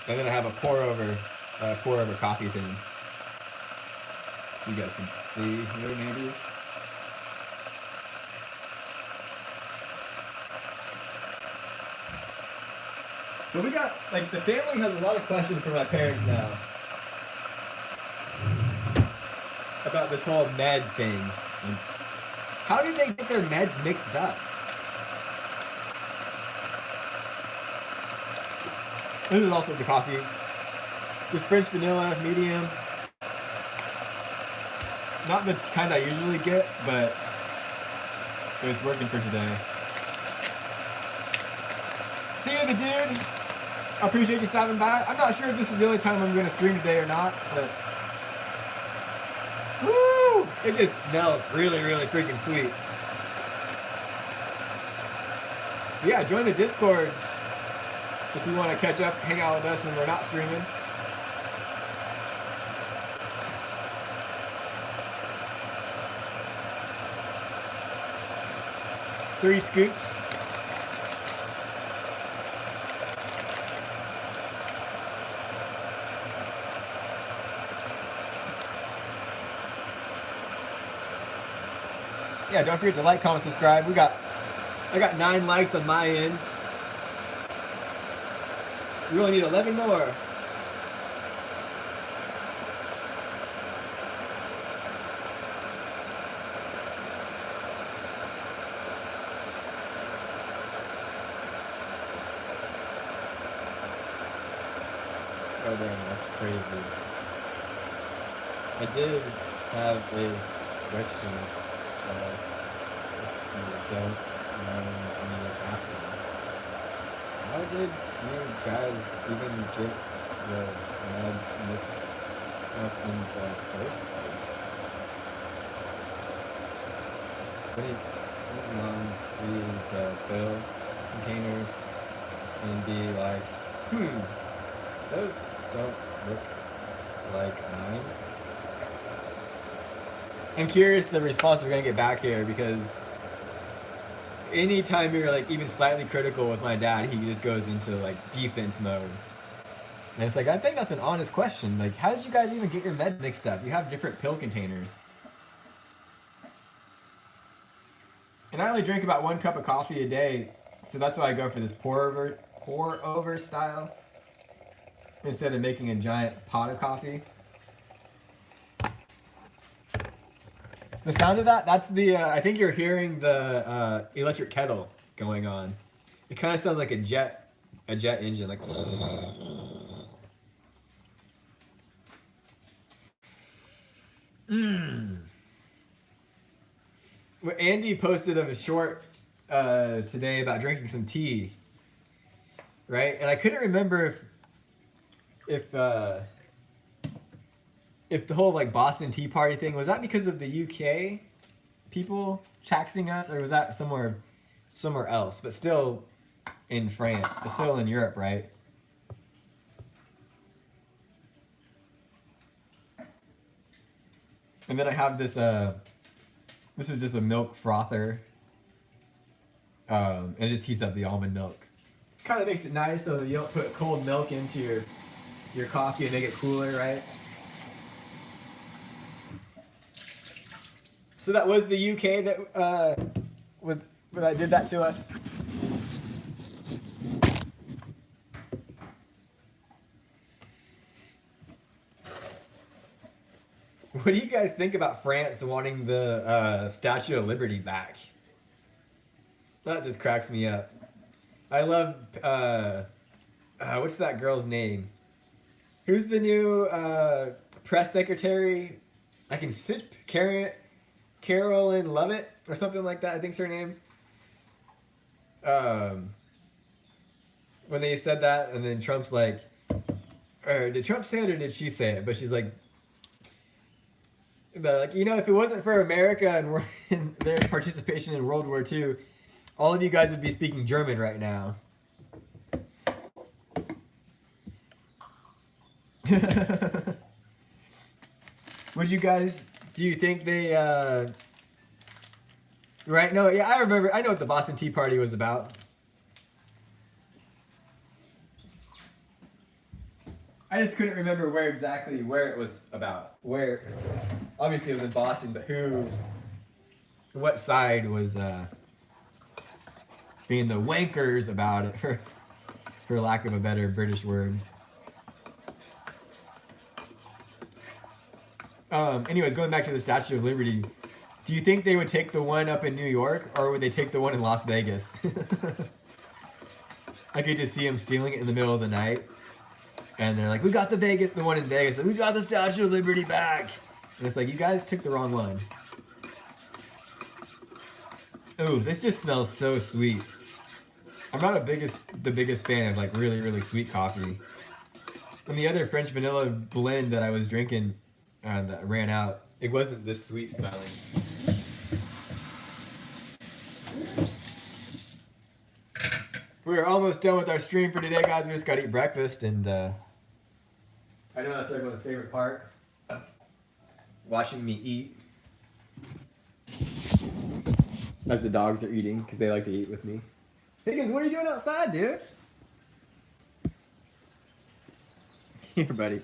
And then I have a pour over coffee thing. You guys can see here, maybe. But we got, like, the family has a lot of questions for my parents now about this whole med thing. Like, how did they get their meds mixed up? This is also the coffee. Just French vanilla, medium. Not the kind I usually get, but it was working for today. See you, the dude. I appreciate you stopping by. I'm not sure if this is the only time I'm going to stream today or not, but woo! It just smells really, really freaking sweet. Yeah, join the Discord if you want to catch up, hang out with us when we're not streaming. Three scoops. Yeah, don't forget to like, comment, subscribe. I got 9 likes on my end. We only need 11 more. Oh damn, that's crazy. I did have a question. If you don't mind me asking. How did you guys even get the meds mixed up in the first place? Didn't Mom see the pill container and be like, those don't look like mine? I'm curious the response we're gonna get back here, because anytime you're like even slightly critical with my dad, he just goes into like defense mode. And it's like, I think that's an honest question. Like, how did you guys even get your meds mixed up? You have different pill containers. And I only drink about 1 cup of coffee a day, so that's why I go for this pour over style instead of making a giant pot of coffee. The sound of that, that's the, I think you're hearing the electric kettle going on. It kind of sounds like a jet engine, like. Well, Andy posted a short today about drinking some tea, right? And I couldn't remember if the whole like Boston Tea Party thing was that because of the UK people taxing us, or was that somewhere else? But still in France, still in Europe, right? And then I have this. This is just a milk frother, and it just heats up the almond milk. Kind of makes it nice so that you don't put cold milk into your coffee and make it cooler, right? So that was the UK that did that to us. What do you guys think about France wanting the Statue of Liberty back? That just cracks me up. I love, what's that girl's name? Who's the new press secretary? I can stitch Carolyn Lovett or something like that, I think's her name. When they said that, and then Trump's like, or did Trump say it or did she say it? But she's like, if it wasn't for America and their participation in World War II, all of you guys would be speaking German right now. Do you think they, right? No, yeah, I know what the Boston Tea Party was about. I just couldn't remember where it was about. Where, obviously it was in Boston, but what side was being the wankers about it, for lack of a better British word. Anyways, going back to the Statue of Liberty, do you think they would take the one up in New York, or would they take the one in Las Vegas? I could just see them stealing it in the middle of the night. And they're like, we got the one in Vegas. Like, we got the Statue of Liberty back. And it's like, you guys took the wrong one. Ooh, this just smells so sweet. I'm not the biggest fan of like really, really sweet coffee. And the other French vanilla blend that I was drinking that ran out, it wasn't this sweet smelling. We're almost done with our stream for today, guys. We just gotta eat breakfast, and I know that's everyone's favorite part. Watching me eat. As the dogs are eating, because they like to eat with me. Higgins, what are you doing outside, dude? Here, buddy.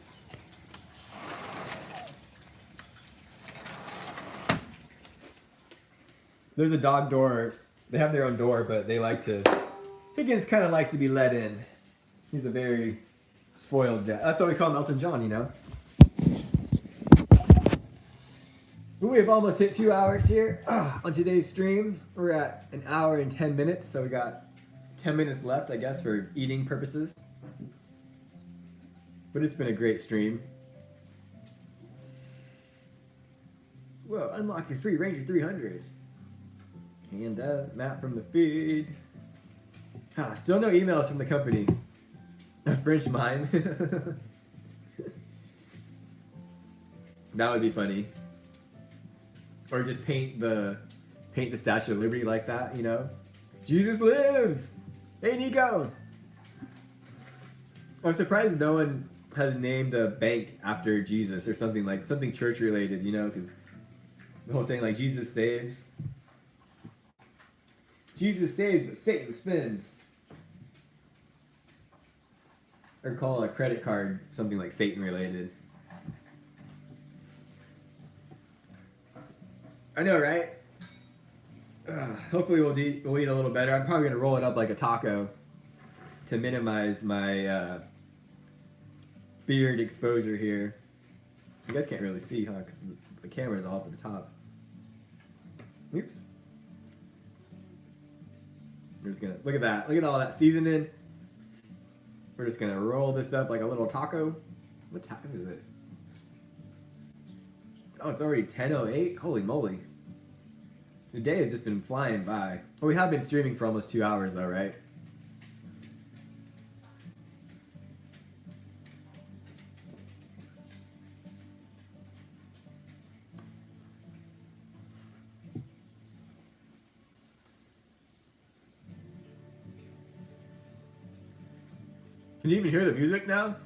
There's a dog door. They have their own door, but they like to... Higgins kind of likes to be let in. He's a very spoiled dad. That's why we call him Elton John, you know? We have almost hit 2 hours here on today's stream. We're at 1 hour and 10 minutes, so we got 10 minutes left, I guess, for eating purposes. But it's been a great stream. Whoa, unlock your free Ranger 300. And map from the feed. Still no emails from the company. A French mime. That would be funny. Or just paint the Statue of Liberty like that, you know? Jesus lives! Hey, Nico! I'm surprised no one has named a bank after Jesus or something church related, you know? Because the whole saying like Jesus saves. Jesus saves, but Satan spends. Or call a credit card something like Satan related. I know, right? Hopefully we'll eat a little better. I'm probably gonna roll it up like a taco to minimize my beard exposure here. You guys can't really see, huh? 'Cause the camera's all up at the top. Oops. We're just gonna look at that. Look at all that seasoning. We're just gonna roll this up like a little taco. What time is it? Oh, it's already 10:08. Holy moly! The day has just been flying by. Well, we have been streaming for almost 2 hours, though, right? Can you even hear the music now?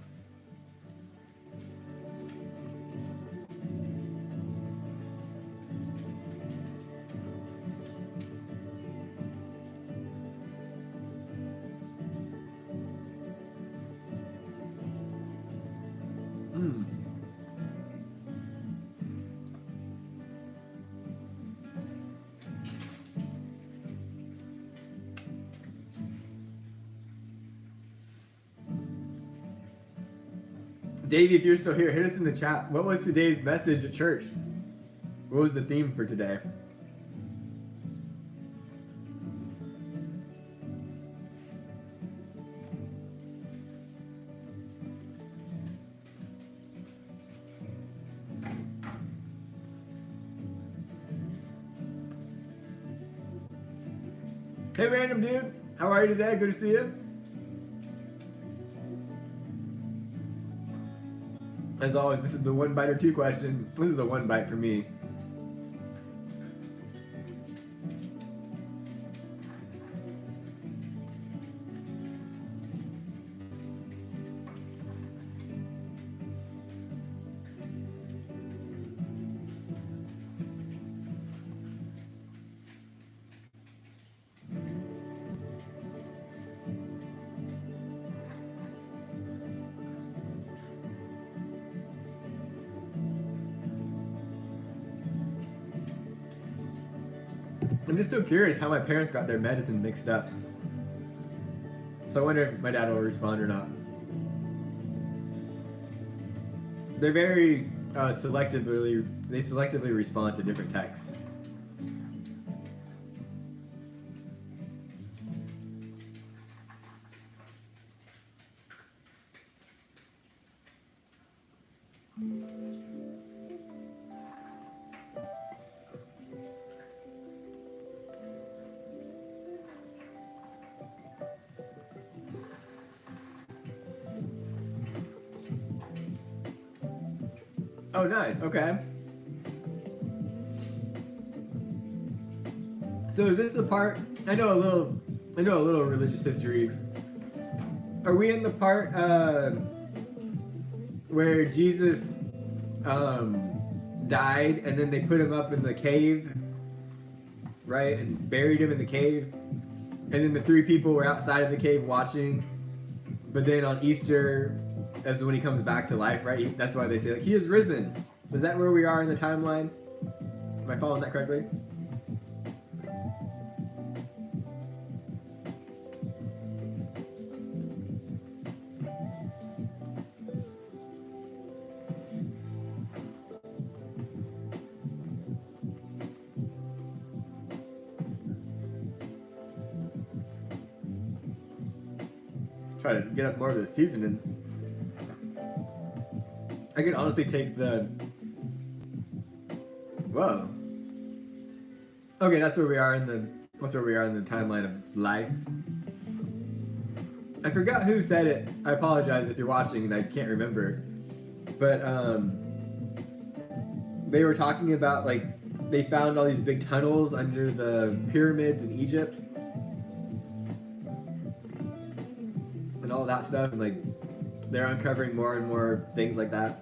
Davey, if you're still here, hit us in the chat. What was today's message at church? What was the theme for today? Hey, random dude. How are you today? Good to see you. As always, this is the one bite or two question. This is the one bite for me. I'm just so curious how my parents got their medicine mixed up. So I wonder if my dad will respond or not. They're very selectively respond to different texts. Oh, nice. Okay. So is this the part? I know a little religious history. Are we in the part where Jesus died and then they put him up in the cave, right, and buried him in the cave, and then the three people were outside of the cave watching, but then on Easter, that's when he comes back to life, right? That's why they say, like, he is risen. Is that where we are in the timeline? Am I following that correctly? Try to get up more of the seasoning. I could honestly take the... Whoa. Okay, that's where we are in the timeline of life. I forgot who said it. I apologize if you're watching and I can't remember. But they were talking about, like, they found all these big tunnels under the pyramids in Egypt. And all that stuff, and like they're uncovering more and more things like that.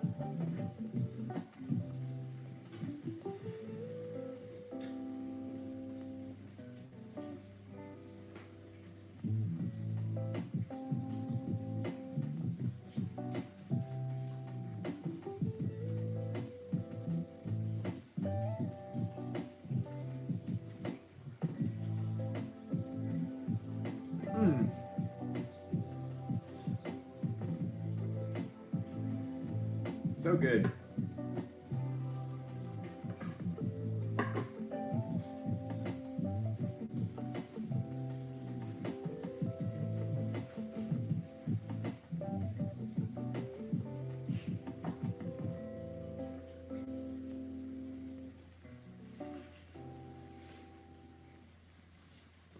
So good.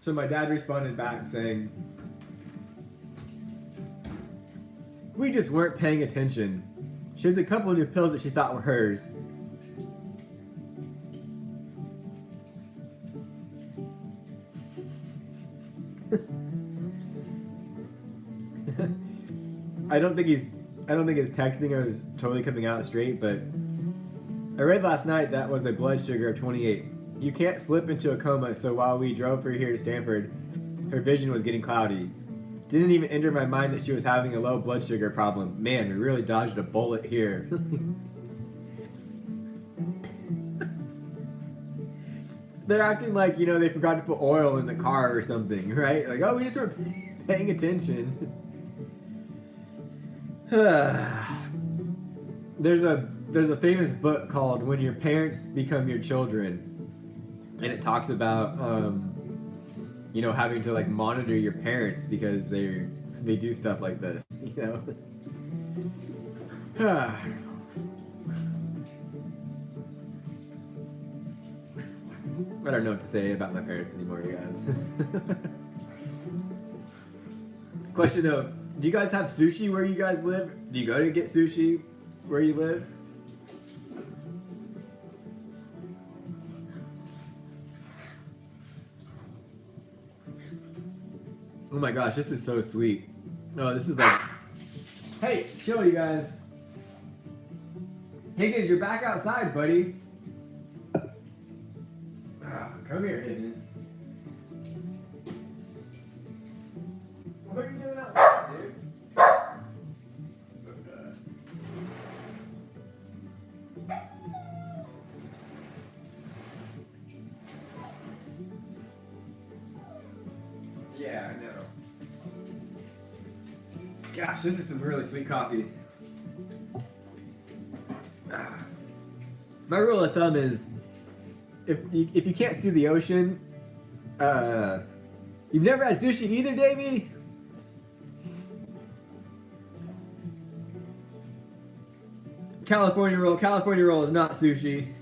So my dad responded back saying, "We just weren't paying attention. She has a couple new pills that she thought were hers." I don't think his texting is totally coming out straight, but I read last night that was a blood sugar of 28. You can't slip into a coma, so while we drove her here to Stanford, her vision was getting cloudy. Didn't even enter my mind that she was having a low blood sugar problem. Man, we really dodged a bullet here. They're acting like, you know, they forgot to put oil in the car or something, right? Like, oh, we just weren't paying attention. There's a famous book called When Your Parents Become Your Children. And it talks about you know, having to like monitor your parents because they do stuff like this, you know. I don't know what to say about my parents anymore, you guys. Question though, do you guys have sushi where you guys live? Do you go to get sushi where you live? Oh my gosh, this is so sweet. Oh, this is like, hey, chill, you guys. Higgins, you're back outside, buddy. Come here, Higgins. What are you doing outside, dude? Yeah, I know. Gosh, this is some really sweet coffee. My rule of thumb is, if you can't see the ocean, you've never had sushi either, Davey? California roll is not sushi.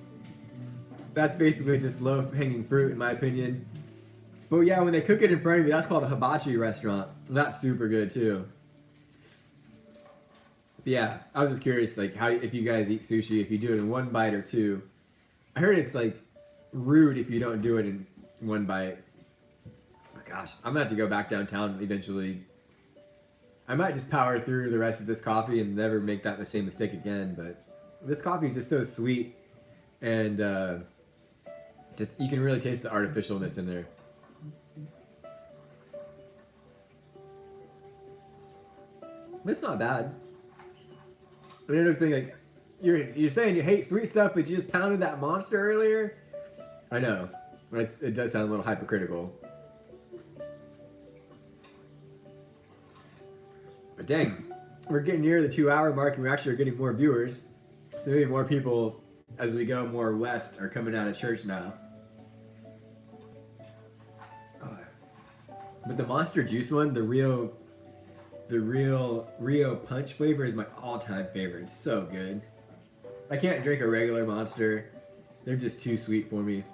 That's basically just low-hanging fruit, in my opinion. But yeah, when they cook it in front of you, that's called a hibachi restaurant. That's super good too. But yeah, I was just curious, like, how if you guys eat sushi, if you do it in one bite or two. I heard it's like rude if you don't do it in one bite. Oh gosh, I'm gonna have to go back downtown eventually. I might just power through the rest of this coffee and never make that the same mistake again. But this coffee is just so sweet, and just you can really taste the artificialness in there. But it's not bad. I mean, I was thinking, like, you're saying you hate sweet stuff, but you just pounded that monster earlier? I know. But it does sound a little hypocritical. But dang, we're getting near the 2-hour mark and we actually are getting more viewers. So maybe more people, as we go more west, are coming out of church now. But the Monster Juice one, the real Rio Punch flavor is my all-time favorite. It's so good. I can't drink a regular Monster. They're just too sweet for me.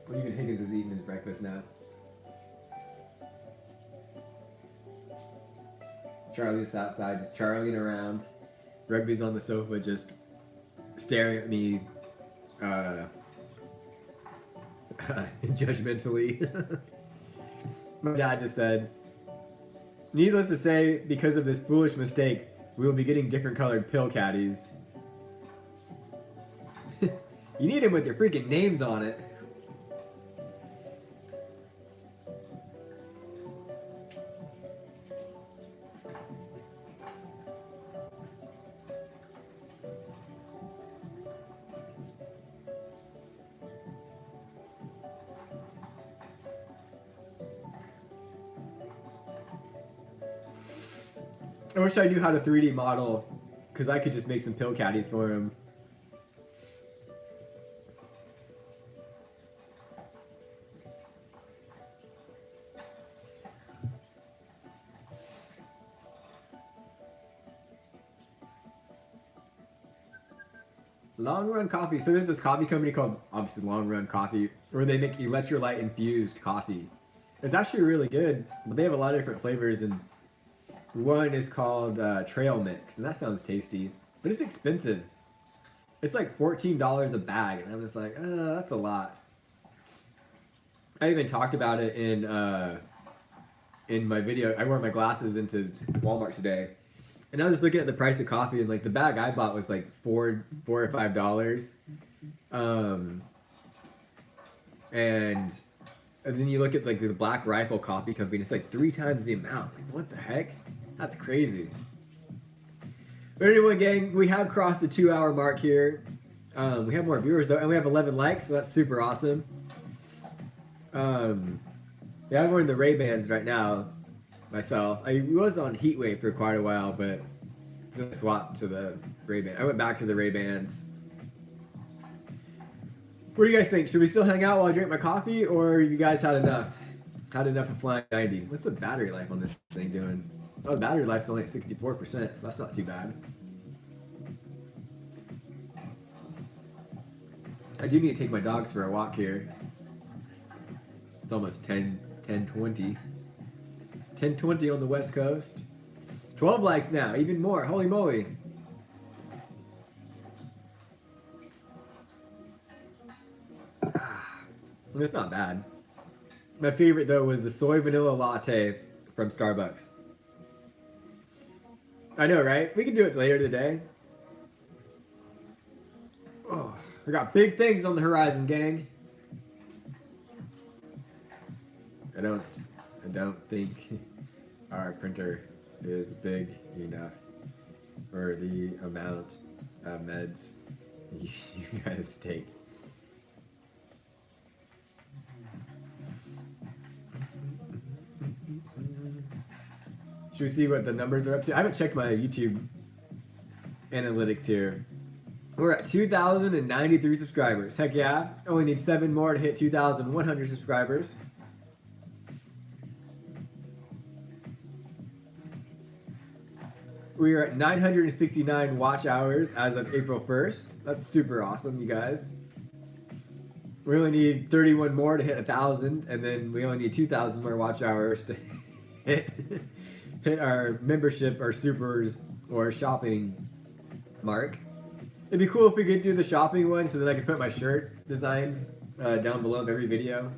Well, even Higgins is eating his breakfast now. Charlie's outside, just charlieing around. Rugby's on the sofa, just staring at me judgmentally. My dad just said, "Needless to say, because of this foolish mistake, we will be getting different colored pill caddies." You need them with your freaking names on it. I wish I knew how to 3D model, because I could just make some pill caddies for him. Long Run Coffee. So there's this coffee company called, obviously, Long Run Coffee, where they make electrolyte infused coffee. It's actually really good, but they have a lot of different flavors, and one is called Trail Mix, and that sounds tasty, but it's expensive. It's like $14 a bag, and I'm just like, that's a lot. I even talked about it in my video. I wore my glasses into Walmart today, and I was just looking at the price of coffee, and like the bag I bought was like $4 or $5. And then you look at like the Black Rifle Coffee Company, it's like 3 times the amount. Like, what the heck? That's crazy. But anyway, gang, we have crossed the 2-hour mark here. We have more viewers though, and we have 11 likes, so that's super awesome. Yeah, I'm wearing the Ray-Bans right now myself. I was on Heatwave for quite a while, but I'm gonna swap to the Ray-Ban. I went back to the Ray-Bans. What do you guys think? Should we still hang out while I drink my coffee, or you guys had enough? Had enough of Flying90. What's the battery life on this thing doing? Oh, the battery life's only at 64%, so that's not too bad. I do need to take my dogs for a walk here. It's almost 10:20. 10:20 on the West Coast. 12 likes now, even more. Holy moly. It's not bad. My favorite though was the soy vanilla latte from Starbucks. I know, right? We can do it later today. Oh, we got big things on the horizon, gang. I don't think our printer is big enough for the amount of meds you guys take. Should we see what the numbers are up to? I haven't checked my YouTube analytics here. We're at 2,093 subscribers. Heck yeah. Only need 7 more to hit 2,100 subscribers. We are at 969 watch hours as of April 1st. That's super awesome, you guys. We only need 31 more to hit 1,000, and then we only need 2,000 more watch hours to hit our membership, or supers, or shopping mark. It'd be cool if we could do the shopping one, so that I could put my shirt designs down below of every video.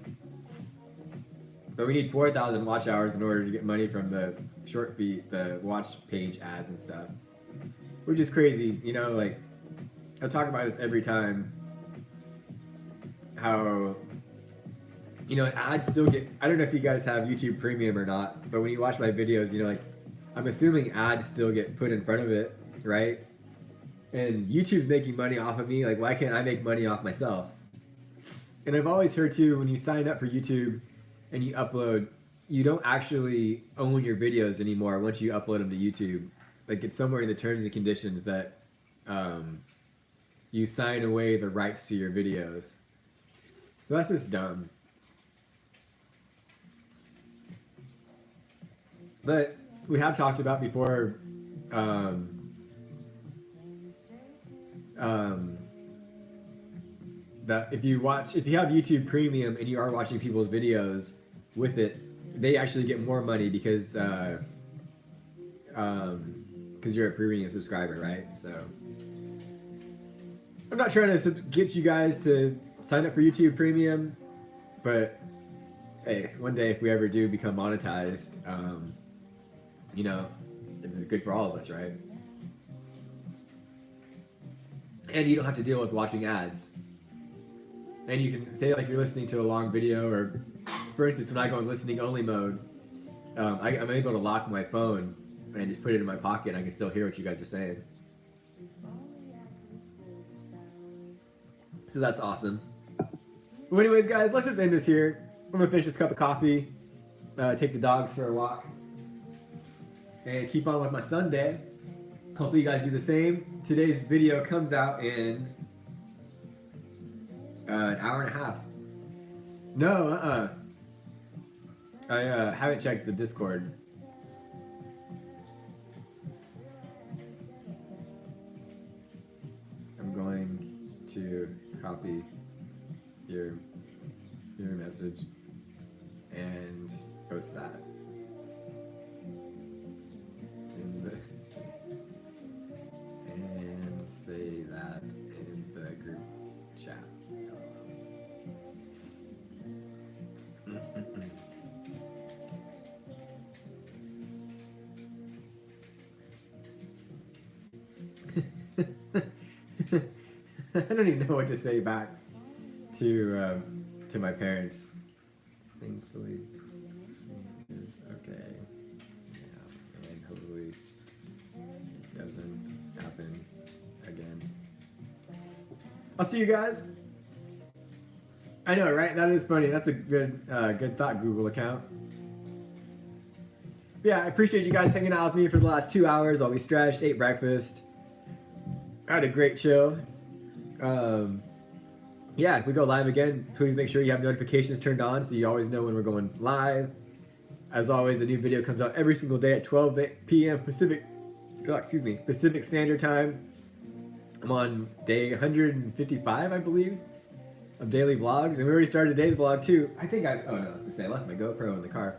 But we need 4,000 watch hours in order to get money from the short feed, the watch page ads and stuff. Which is crazy, you know, like, I talk about this every time. How, you know, ads still get, I don't know if you guys have YouTube Premium or not, but when you watch my videos, you know, like, I'm assuming ads still get put in front of it, right? And YouTube's making money off of me, like, why can't I make money off myself? And I've always heard too, when you sign up for YouTube and you upload, you don't actually own your videos anymore once you upload them to YouTube. Like, it's somewhere in the terms and conditions that you sign away the rights to your videos. So that's just dumb. But we have talked about before that if you have YouTube Premium and you are watching people's videos with it, they actually get more money because you're a premium subscriber, right? So I'm not trying to get you guys to sign up for YouTube Premium, but hey, one day if we ever do become monetized, you know, it's good for all of us, right? And you don't have to deal with watching ads. And you can say, like, you're listening to a long video, or for instance, when I go in listening only mode, I'm able to lock my phone and just put it in my pocket, and I can still hear what you guys are saying. So that's awesome. Well, anyways, guys, let's just end this here. I'm gonna finish this cup of coffee, take the dogs for a walk, and keep on with my Sunday. Hopefully you guys do the same. Today's video comes out in an hour and a half. No, I haven't checked the Discord. I'm going copy your message and post that in the and say that in the group chat. I don't even know what to say back to my parents. Thankfully, it's okay. Yeah, and hopefully it doesn't happen again. I'll see you guys. I know, right? That is funny. That's a good thought, Google account. Yeah, I appreciate you guys hanging out with me for the last 2 hours while we stretched, ate breakfast. I had a great chill. Yeah, if we go live again, please make sure you have notifications turned on so you always know when we're going live. As always, a new video comes out every single day at 12 p.m. Pacific Standard Time. I'm on day 155, I believe, of daily vlogs, and we already started today's vlog too. I left my GoPro in the car.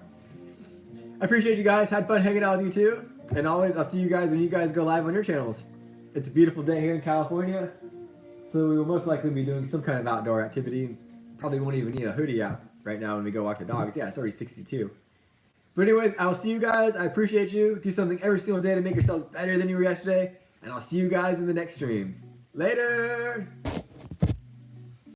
I appreciate you guys. Had fun hanging out with you too. And always, I'll see you guys when you guys go live on your channels. It's a beautiful day here in California, so we will most likely be doing some kind of outdoor activity. Probably won't even need a hoodie out right now when we go walk the dogs. Yeah, it's already 62. But anyways, I will see you guys. I appreciate you. Do something every single day to make yourselves better than you were yesterday. And I'll see you guys in the next stream. Later!